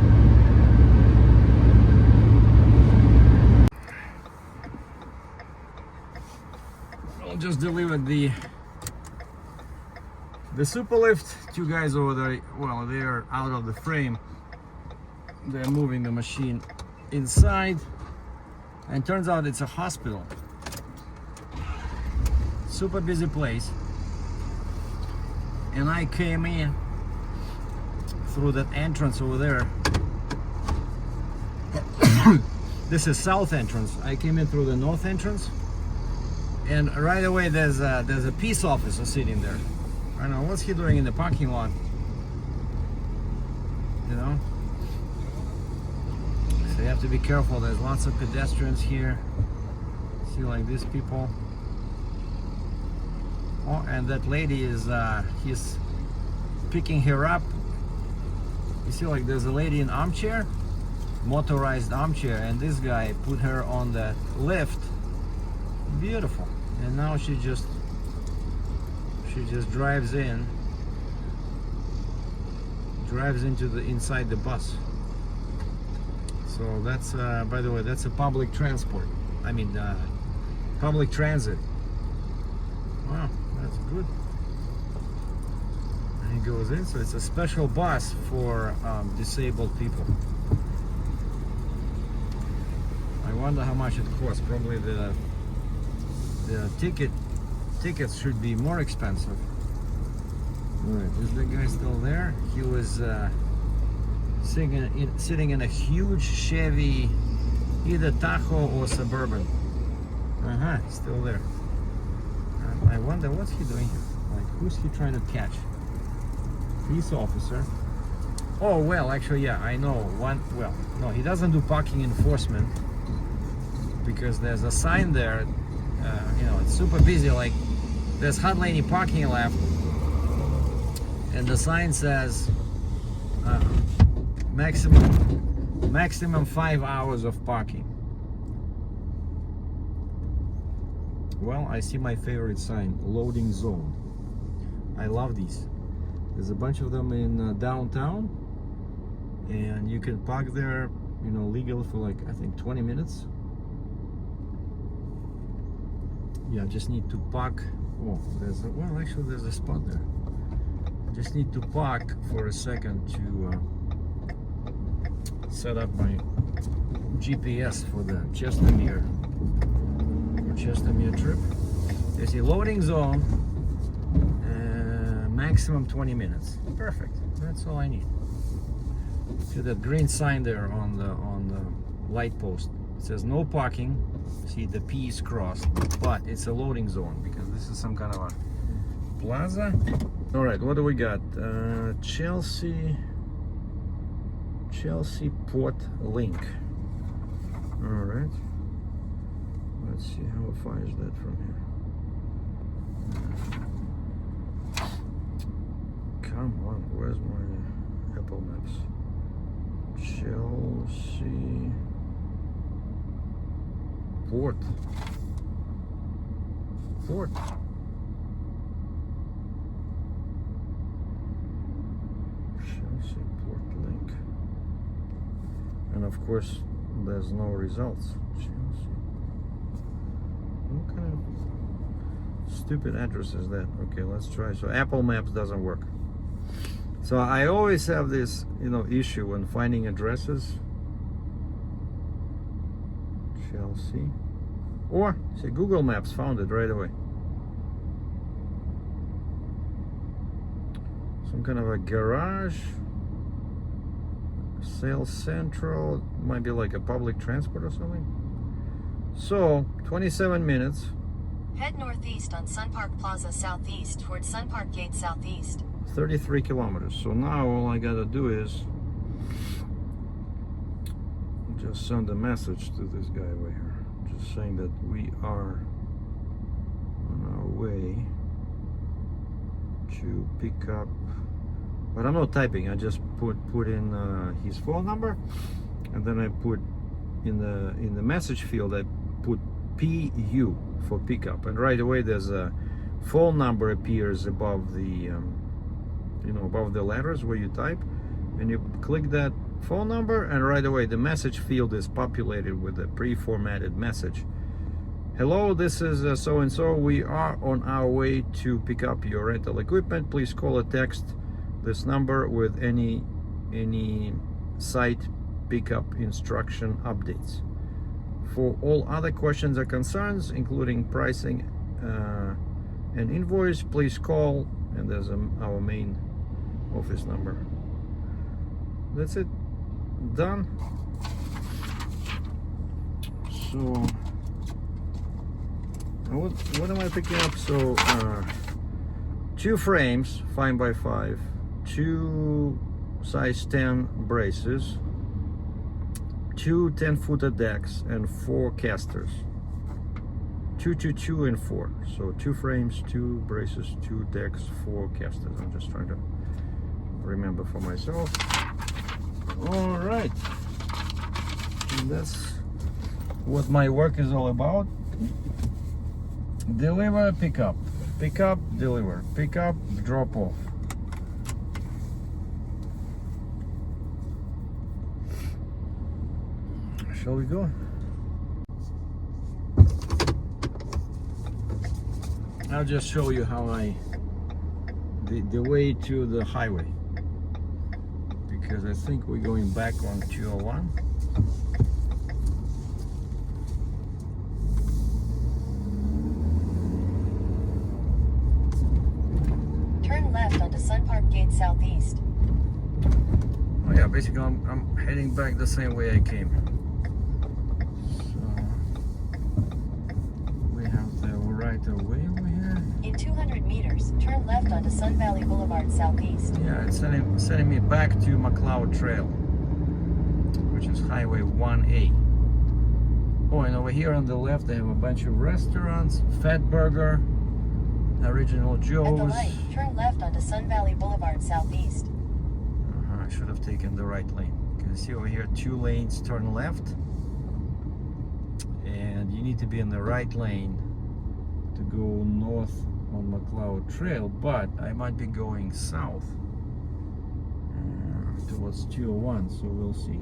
I'll just deliver the Superlift. Two guys over there, well, they're out of the frame. They're moving the machine inside, and turns out it's a hospital. Super busy place. And I came in through that entrance over there. This is south entrance. I came in through the north entrance, and right away there's a peace officer sitting there. I don't know what's he doing in the parking lot, you know. So you have to be careful. There's lots of pedestrians here. See, like these people. Oh, and that lady is he's picking her up. You see, like there's a lady in armchair, motorized armchair, and this guy put her on the lift. Beautiful. And now she just drives into the inside the bus. So that's by the way, that's a public transport. I mean public transit. Wow, that's good. And he goes in, so it's a special bus for disabled people. I wonder how much it costs. Probably the tickets should be more expensive. Alright, is the guy still there? He was sitting in a huge Chevy, either Tahoe or Suburban. He's still there. I wonder what's he doing here. Like, who's he trying to catch? Police officer. Oh well, actually, yeah, I know one. Well, no, he doesn't do parking enforcement because there's a sign there. You know, it's super busy. Like, there's hardly any parking left, and the sign says maximum 5 hours of parking. Well, I see my favorite sign, loading zone. I love these. There's a bunch of them in downtown, and you can park there, you know, legal for like, I think 20 minutes. Yeah, just need to park. Oh, well, actually there's a spot there. Just need to park for a second to set up my GPS for the Chestermere trip. There's a loading zone, maximum 20 minutes. Perfect. That's all I need. See that green sign there on the light post. It says no parking. See, the P is crossed, but it's a loading zone because this is some kind of a plaza. All right, what do we got? Chelsea Port Link. All right. Let's see, how far is that from here? Come on, where's my Apple Maps? Chelsea Port. Chelsea Port Link. And of course, there's no results. Chelsea. What kind of stupid address is that? Okay, let's try. So Apple Maps doesn't work. So I always have this, you know, issue when finding addresses. Chelsea. Or see, Google Maps found it right away. Some kind of a garage. Sales Central. Might be like a public transport or something. So 27 minutes. Head northeast on Sun Park Plaza southeast towards Sun Park Gate southeast. 33 kilometers. So now all I gotta do is just send a message to this guy over here, just saying that we are on our way to pick up. But I'm not typing. I just put in his phone number, and then I put in the message field I put PU for pickup, and right away there's a phone number appears above the above the letters where you type, and you click that phone number, and right away the message field is populated with a pre-formatted message. Hello, this is so and so. We are on our way to pick up your rental equipment. Please call or text this number with any site pickup instruction updates. For all other questions or concerns, including pricing and invoice, please call, and there's our main office number. That's it. Done. So what am I picking up? So 2 frames 5x5, 2 size 10 braces, 2 10-footer decks, and 4 casters. 2, 2, 2, and 4. So 2 frames, 2 braces, 2 decks, 4 casters. I'm just trying to remember for myself. All right, and that's what my work is all about. Deliver, pick up, deliver, pick up, drop off. Shall we go? I'll just show you how the way to the highway, because I think we're going back on 201. Turn left onto Sun Park Gate southeast. Oh yeah, basically I'm heading back the same way I came. So we have the right of way over here. In 200 meters, turn left onto Sun Valley Boulevard southeast. Yeah, it's sending me back to McLeod Trail, which is Highway 1A. Oh, and over here on the left they have a bunch of restaurants. Fat Burger, Original Joe's. At the light, turn left onto Sun Valley Boulevard southeast. I should have taken the right lane. can see over here 2 lanes turn left, and you need to be in the right lane to go north on McLeod Trail, but I might be going south towards 201, so we'll see.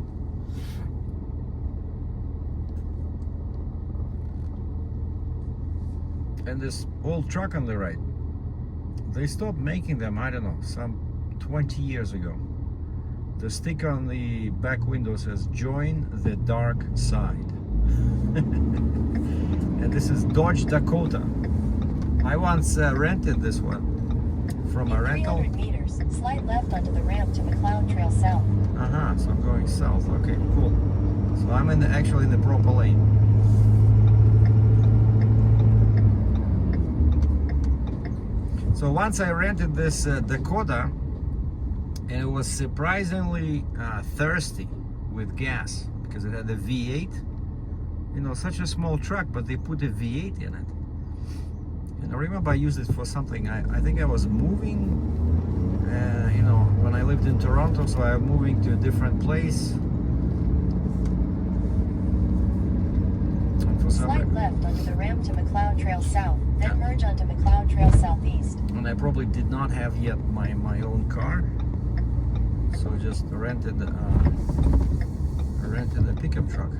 And this old truck on the right, they stopped making them, I don't know, some 20 years ago. The sticker on the back window says "Join the dark side." And this is Dodge Dakota. I once rented this one from a rental. 300 meters, slide left onto the ramp to McLeod Trail South. So I'm going south. Okay, cool. So I'm actually in the proper lane. So once I rented this Dakota, and it was surprisingly thirsty with gas because it had a V8. You know, such a small truck, but they put a V8 in it. And I remember I used it for something. I think I was moving, you know, when I lived in Toronto, so I'm moving to a different place. Slide left onto the ramp to McLeod Trail South, then merge onto McLeod Trail Southeast. And I probably did not have yet my own car, so just rented a pickup truck.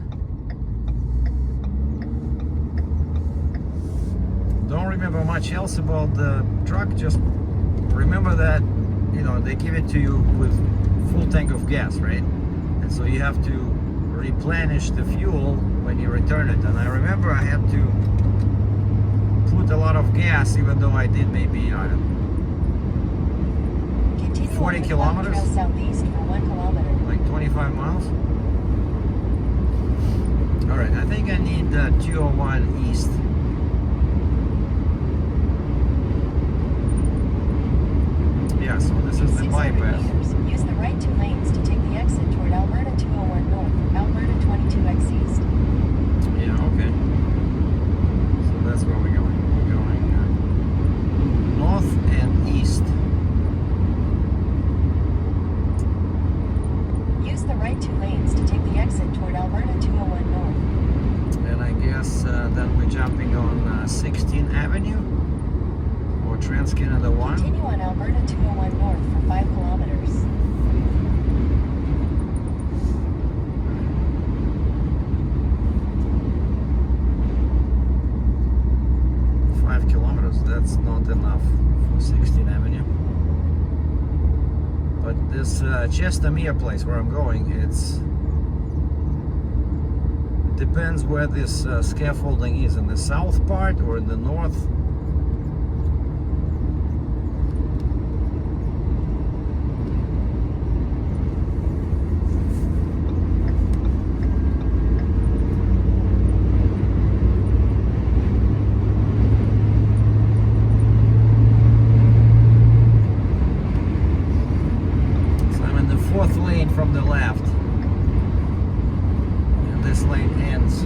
Don't remember much else about the truck, just remember that, you know, they give it to you with full tank of gas, right? And so you have to replenish the fuel when you return it. And I remember I had to put a lot of gas, even though I did maybe, I don't know, 40 kilometers? Southeast for 1 kilometer. Like 25 miles? Alright, I think I need 201 east. Yeah, so this is the bypass. Use the right 2 lanes to take the exit toward Alberta 201 North, Alberta 22X East. Yeah, okay. So that's where we're going. We're going north and east. Use the right 2 lanes to take the exit toward Alberta 201 North. And I guess then we're jumping on 16th Avenue or Trans-Canada 1. Continue on Alberta 201 North for 5 kilometers. That's not enough for 16th Avenue. But this Chestermere place where I'm going, it depends where this scaffolding is, in the south part or in the north. From the left, and this lane ends.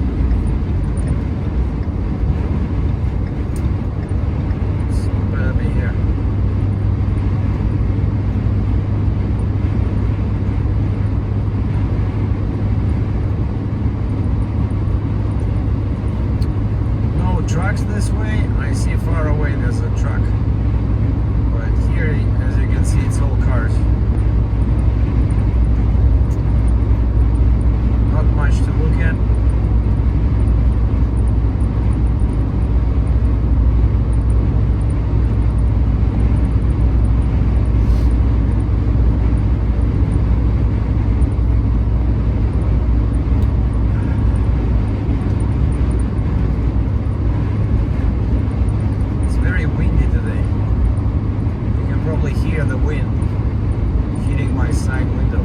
So better be here. No trucks this way. I see far away there's a truck, but here, as you can see, it's all cars. Much to look at. It's very windy today. You can probably hear the wind hitting my side window.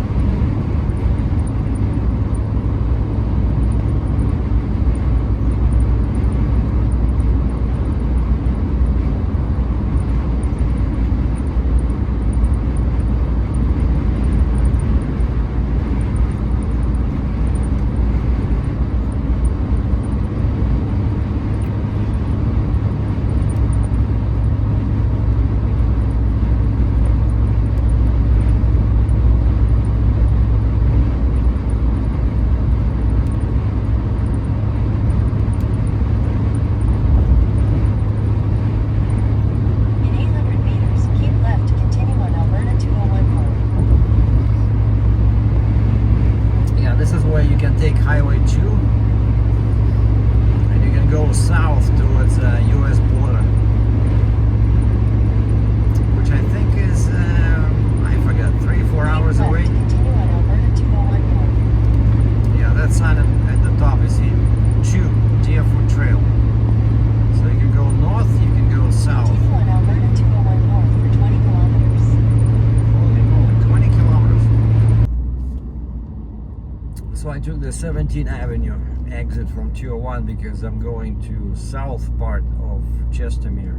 took the 17th Avenue exit from 201 because I'm going to south part of Chestermere.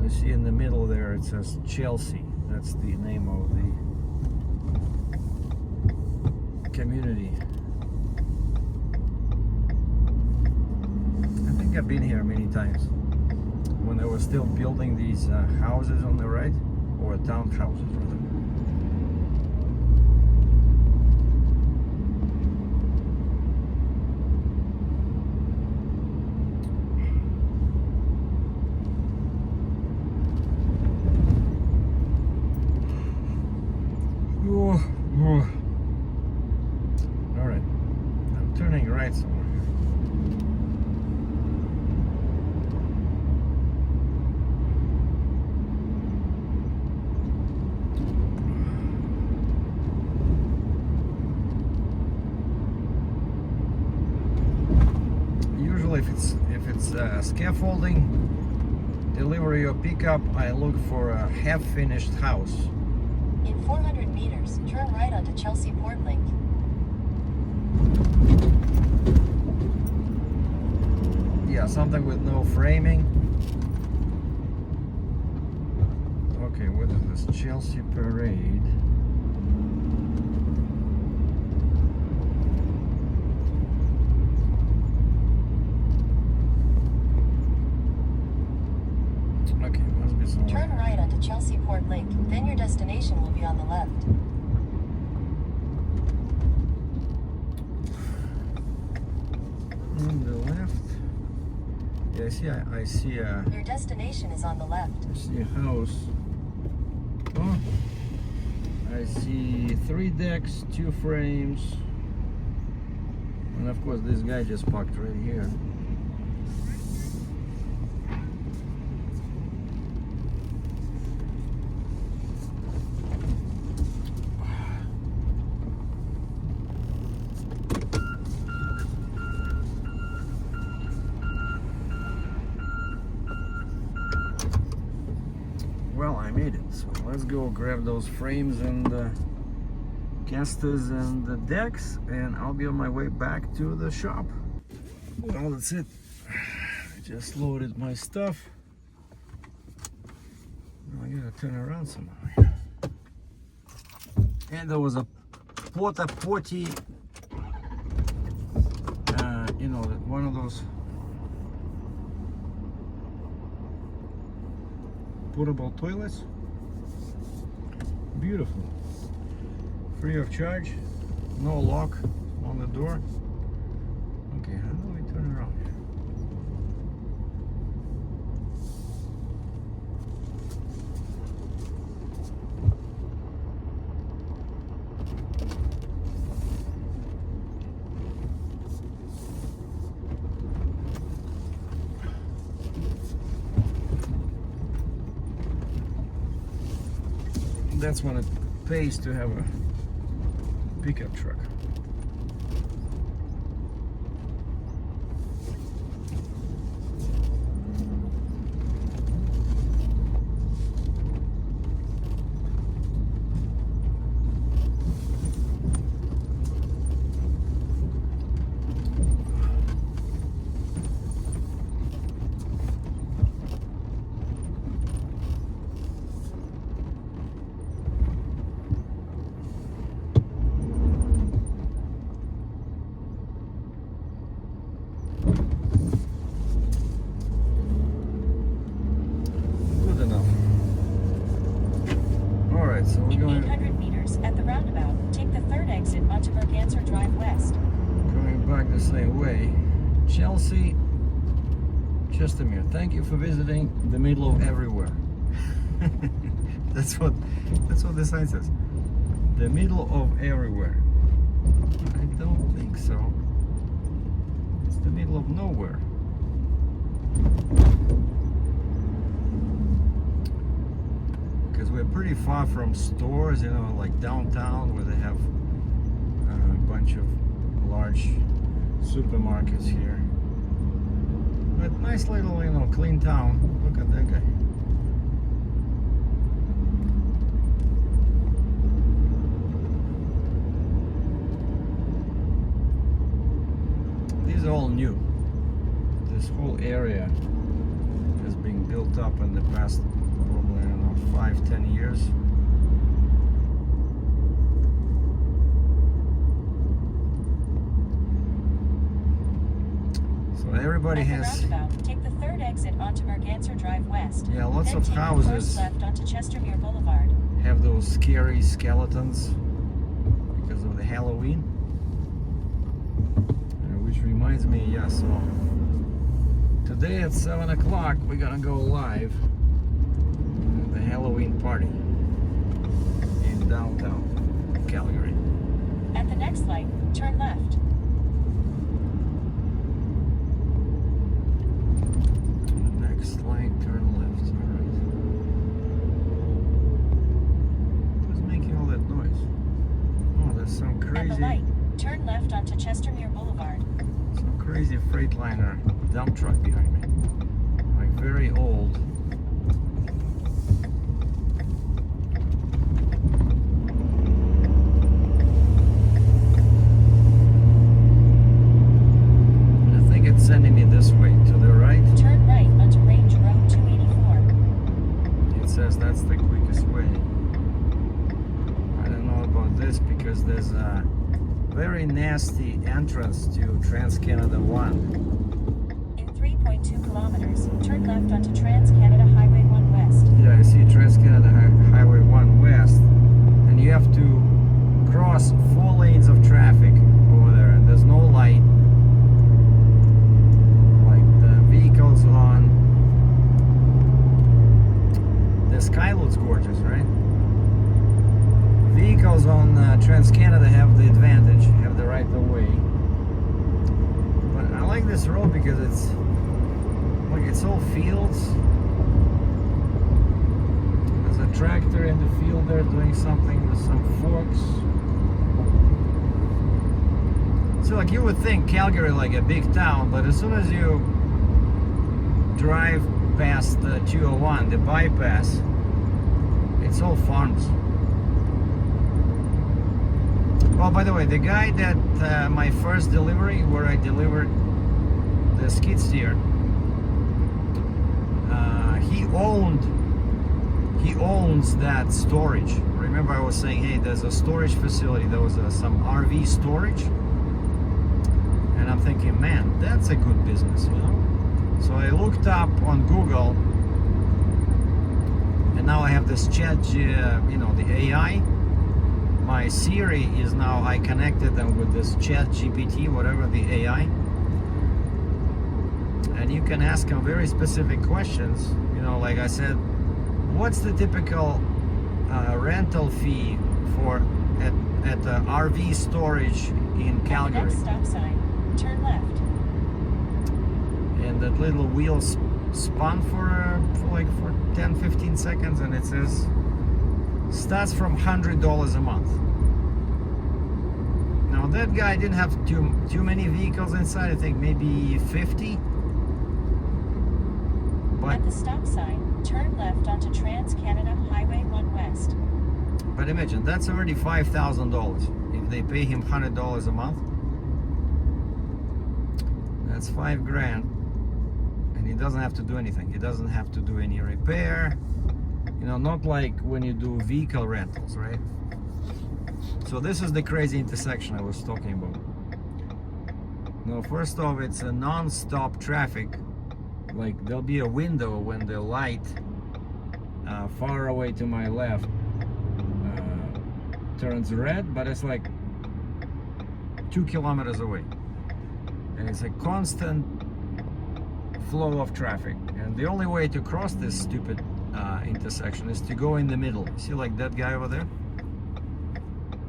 You see in the middle there it says Chelsea. That's the name of the community. I think I've been here many times when they were still building these houses on the right, or townhouses rather. Alright, I'm turning right somewhere. Usually if it's scaffolding, delivery or pickup, I look for a half-finished house. In 400 meters, turn right onto Chelsea Port Link. Yeah, something with no framing. Okay, what is this? Chelsea Parade. Okay, must be somewhere. Turn right onto Chelsea Port Link, then your destination will be on the left. On the left. Yeah, I see a Your destination is on the left. I see a house. Oh, I see 3 decks, 2 frames, and of course this guy just parked right here. Well, I made it, so let's go grab those frames and casters and the decks, and I'll be on my way back to the shop. Well, that's it. I just loaded my stuff. Now I gotta turn around somehow. And there was a porta potty, you know, one of those portable toilets. Beautiful. Free of charge. No lock on the door. Okay, how do we turn around here? That's when it pays to have a pickup truck. So we're In going 800 meters, at the roundabout, take the 3rd exit onto Merganser Drive West. going back the same way. Chelsea, Chestermere. Thank you for visiting the middle of everywhere. that's what the sign says. The middle of everywhere. I don't think so. It's the middle of nowhere. Because we're pretty far from stores, you know, like downtown where they have a bunch of large supermarkets here. But nice little, you know, clean town. Look at that guy. last probably, I don't know, 5-10 years. So everybody At the has, roundabout, take the third exit onto Merganser Drive West. yeah, lots Then of take the houses first left onto Chestermere Boulevard. have those scary skeletons because of the Halloween. Which reminds me, yeah, so today at 7 o'clock we're gonna go live at the Halloween party in downtown Calgary. At the next light, turn left. Next light, turn left. Alright. Who's making all that noise? Oh, there's some At the crazy, light, turn left onto Chestermere Boulevard. some crazy Freightliner dump truck behind me. Like very old. I think it's sending me this way, to the right. Turn right onto Range Road 284. It says that's the quickest way. I don't know about this because there's a very nasty entrance to Trans-Canada 1. In 3.2 kilometers, turn left onto Trans-Canada Highway 1 West. Yeah, I see Trans-Canada Highway 1 West, and you have to cross 4 lanes of traffic over there, and there's no light. Like the vehicles on. The sky looks gorgeous, right? Vehicles on Trans-Canada have the advantage, have the right of way. But I like this road because it's like it's all fields. There's a tractor in the field there doing something with some forks. So like you would think Calgary like a big town, but as soon as you drive past the 201, the bypass, it's all farms. Oh, by the way, the guy that my first delivery, where I delivered the skid steer, he owns that storage. Remember, I was saying, hey, there's a storage facility. There was some RV storage, and I'm thinking, man, that's a good business, you know. So I looked up on Google, and now I have this chat, you know, the AI. My Siri is now, I connected them with this chat GPT, whatever the AI, and you can ask them very specific questions, you know, like I said, what's the typical rental fee for at the RV storage in Calgary? At the next stop sign, turn left. And that little wheel spun for 10-15 seconds, and it says starts from $100 a month. Now that guy didn't have too many vehicles inside. I think maybe 50. But At the stop sign, turn left onto Trans-Canada Highway 1 West. But imagine, that's already $5,000. If they pay him $100 a month, that's $5,000, and he doesn't have to do anything. He doesn't have to do any repair. You know, not like when you do vehicle rentals, right? So this is the crazy intersection I was talking about. Now, first off, it's a non-stop traffic. Like there'll be a window when the light far away to my left turns red, but it's like 2 kilometers away, and it's a constant flow of traffic, and the only way to cross this stupid intersection is to go in the middle. See, like that guy over there?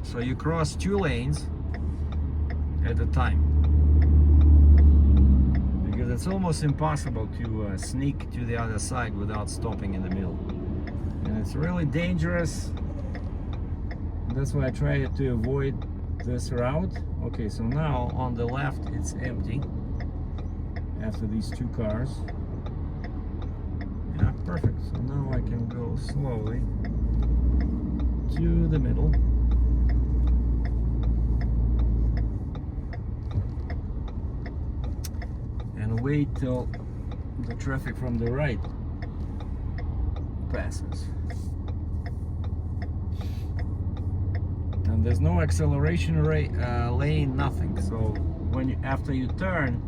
So you cross 2 lanes at a time, because it's almost impossible to sneak to the other side without stopping in the middle, and it's really dangerous. That's why I try to avoid this route. Okay, so now on the left it's empty after these 2 cars. Yeah, perfect. So now I can go slowly to the middle. And wait till the traffic from the right bypasses. And there's no acceleration lane, nothing. So when after you turn,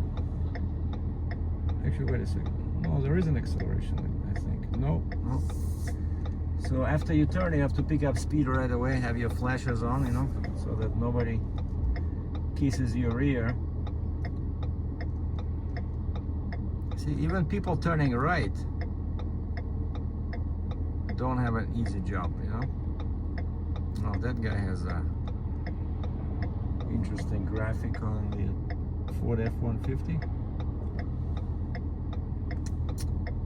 actually, wait a second. No, there is an acceleration lane, I think. No. So after you turn, you have to pick up speed right away. Have your flashers on, you know, so that nobody kisses your rear. See, even people turning right don't have an easy job, you know. Oh, that guy has a interesting graphic on the Ford F-150.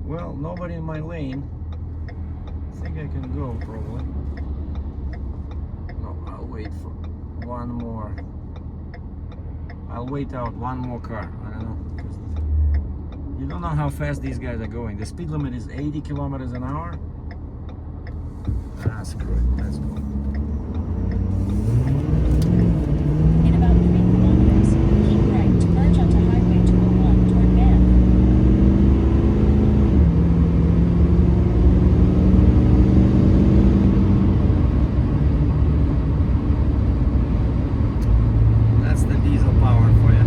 Well, nobody in my lane. I think I can go probably. No, I'll wait for one more. I'll wait out one more car. I don't know, because you don't know how fast these guys are going. The speed limit is 80 kilometers an hour. Ah, screw it. Let's go. In about 3 kilometers, keep right to merge onto Highway 201 toward Banff. That's the diesel power for you.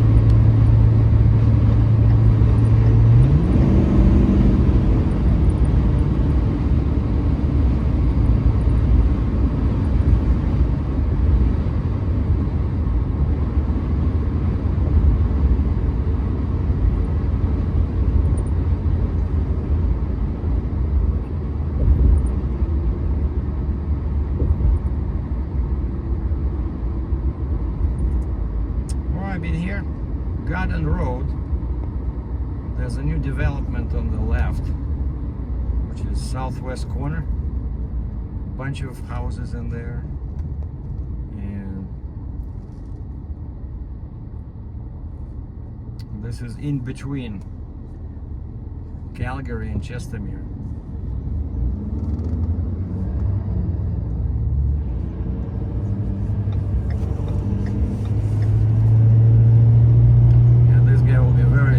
I've been here, Garden Road. There's a new development on the left, which is southwest corner. Bunch of houses in there, and this is in between Calgary and Chestermere.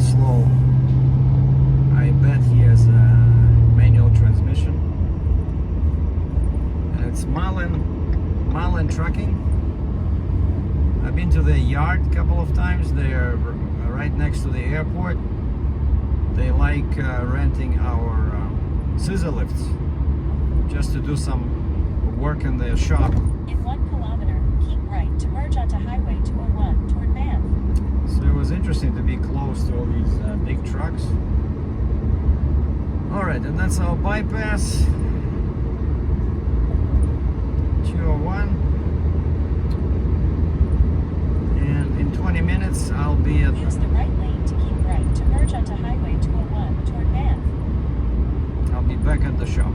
Slow. I bet he has a manual transmission, and it's Marlin Trucking. I've been to their yard a couple of times. They're right next to the airport. They like renting our scissor lifts just to do some work in their shop. In 1 kilometer, keep right to merge onto Highway 201 toward Banff. So it was interesting to be close to all these big trucks. All right, and that's our bypass. 201. And in 20 minutes, I'll be at... Use the right lane to keep right to merge onto Highway 201 toward Banff. I'll be back at the shop.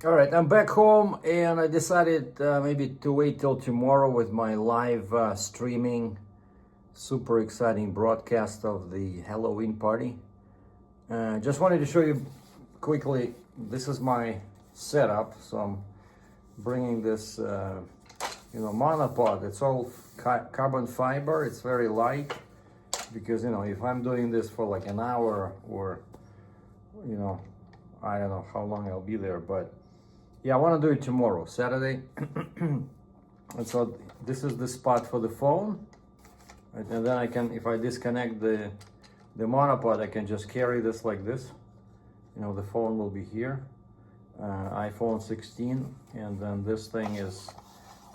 Alright, I'm back home, and I decided maybe to wait till tomorrow with my live streaming super exciting broadcast of the Halloween party. Just wanted to show you quickly, this is my setup. So I'm bringing this monopod. It's all carbon fiber. It's very light, because if I'm doing this for like an hour, or I don't know how long I'll be there, but yeah, I want to do it tomorrow, Saturday. And so this is the spot for the phone, right? And then I can, if I disconnect the The monopod, I can just carry this like this. You know, the phone will be here, iPhone 16, and then this thing is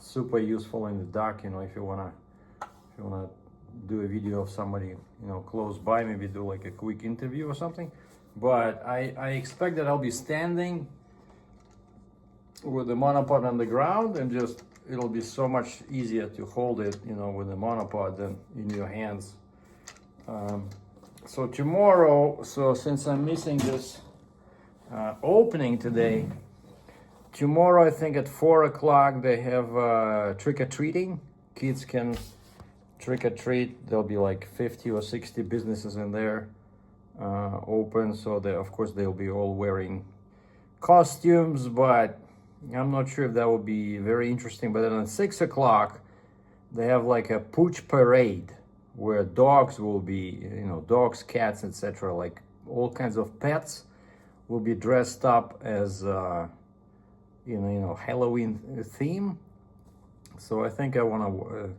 super useful in the dark. You know, if you wanna do a video of somebody, you know, close by, maybe do like a quick interview or something. But I expect that I'll be standing with the monopod on the ground, and just it'll be so much easier to hold it, you know, with the monopod than in your hands. So tomorrow, so since I'm missing this opening today, tomorrow I think at 4 o'clock they have trick-or-treating. Kids can trick-or-treat. There'll be like 50 or 60 businesses in there open, so they, of course, they'll be all wearing costumes, but I'm not sure if that will be very interesting. But then at 6 o'clock they have like a pooch parade where dogs will be, you know, dogs, cats, etc., like all kinds of pets will be dressed up as you know, Halloween theme. So I think I want to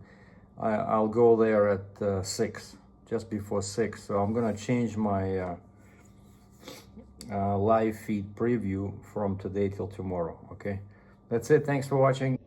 I'll go there at 6, just before 6. So I'm gonna change my live feed preview from today till tomorrow. Okay, that's it. Thanks for watching.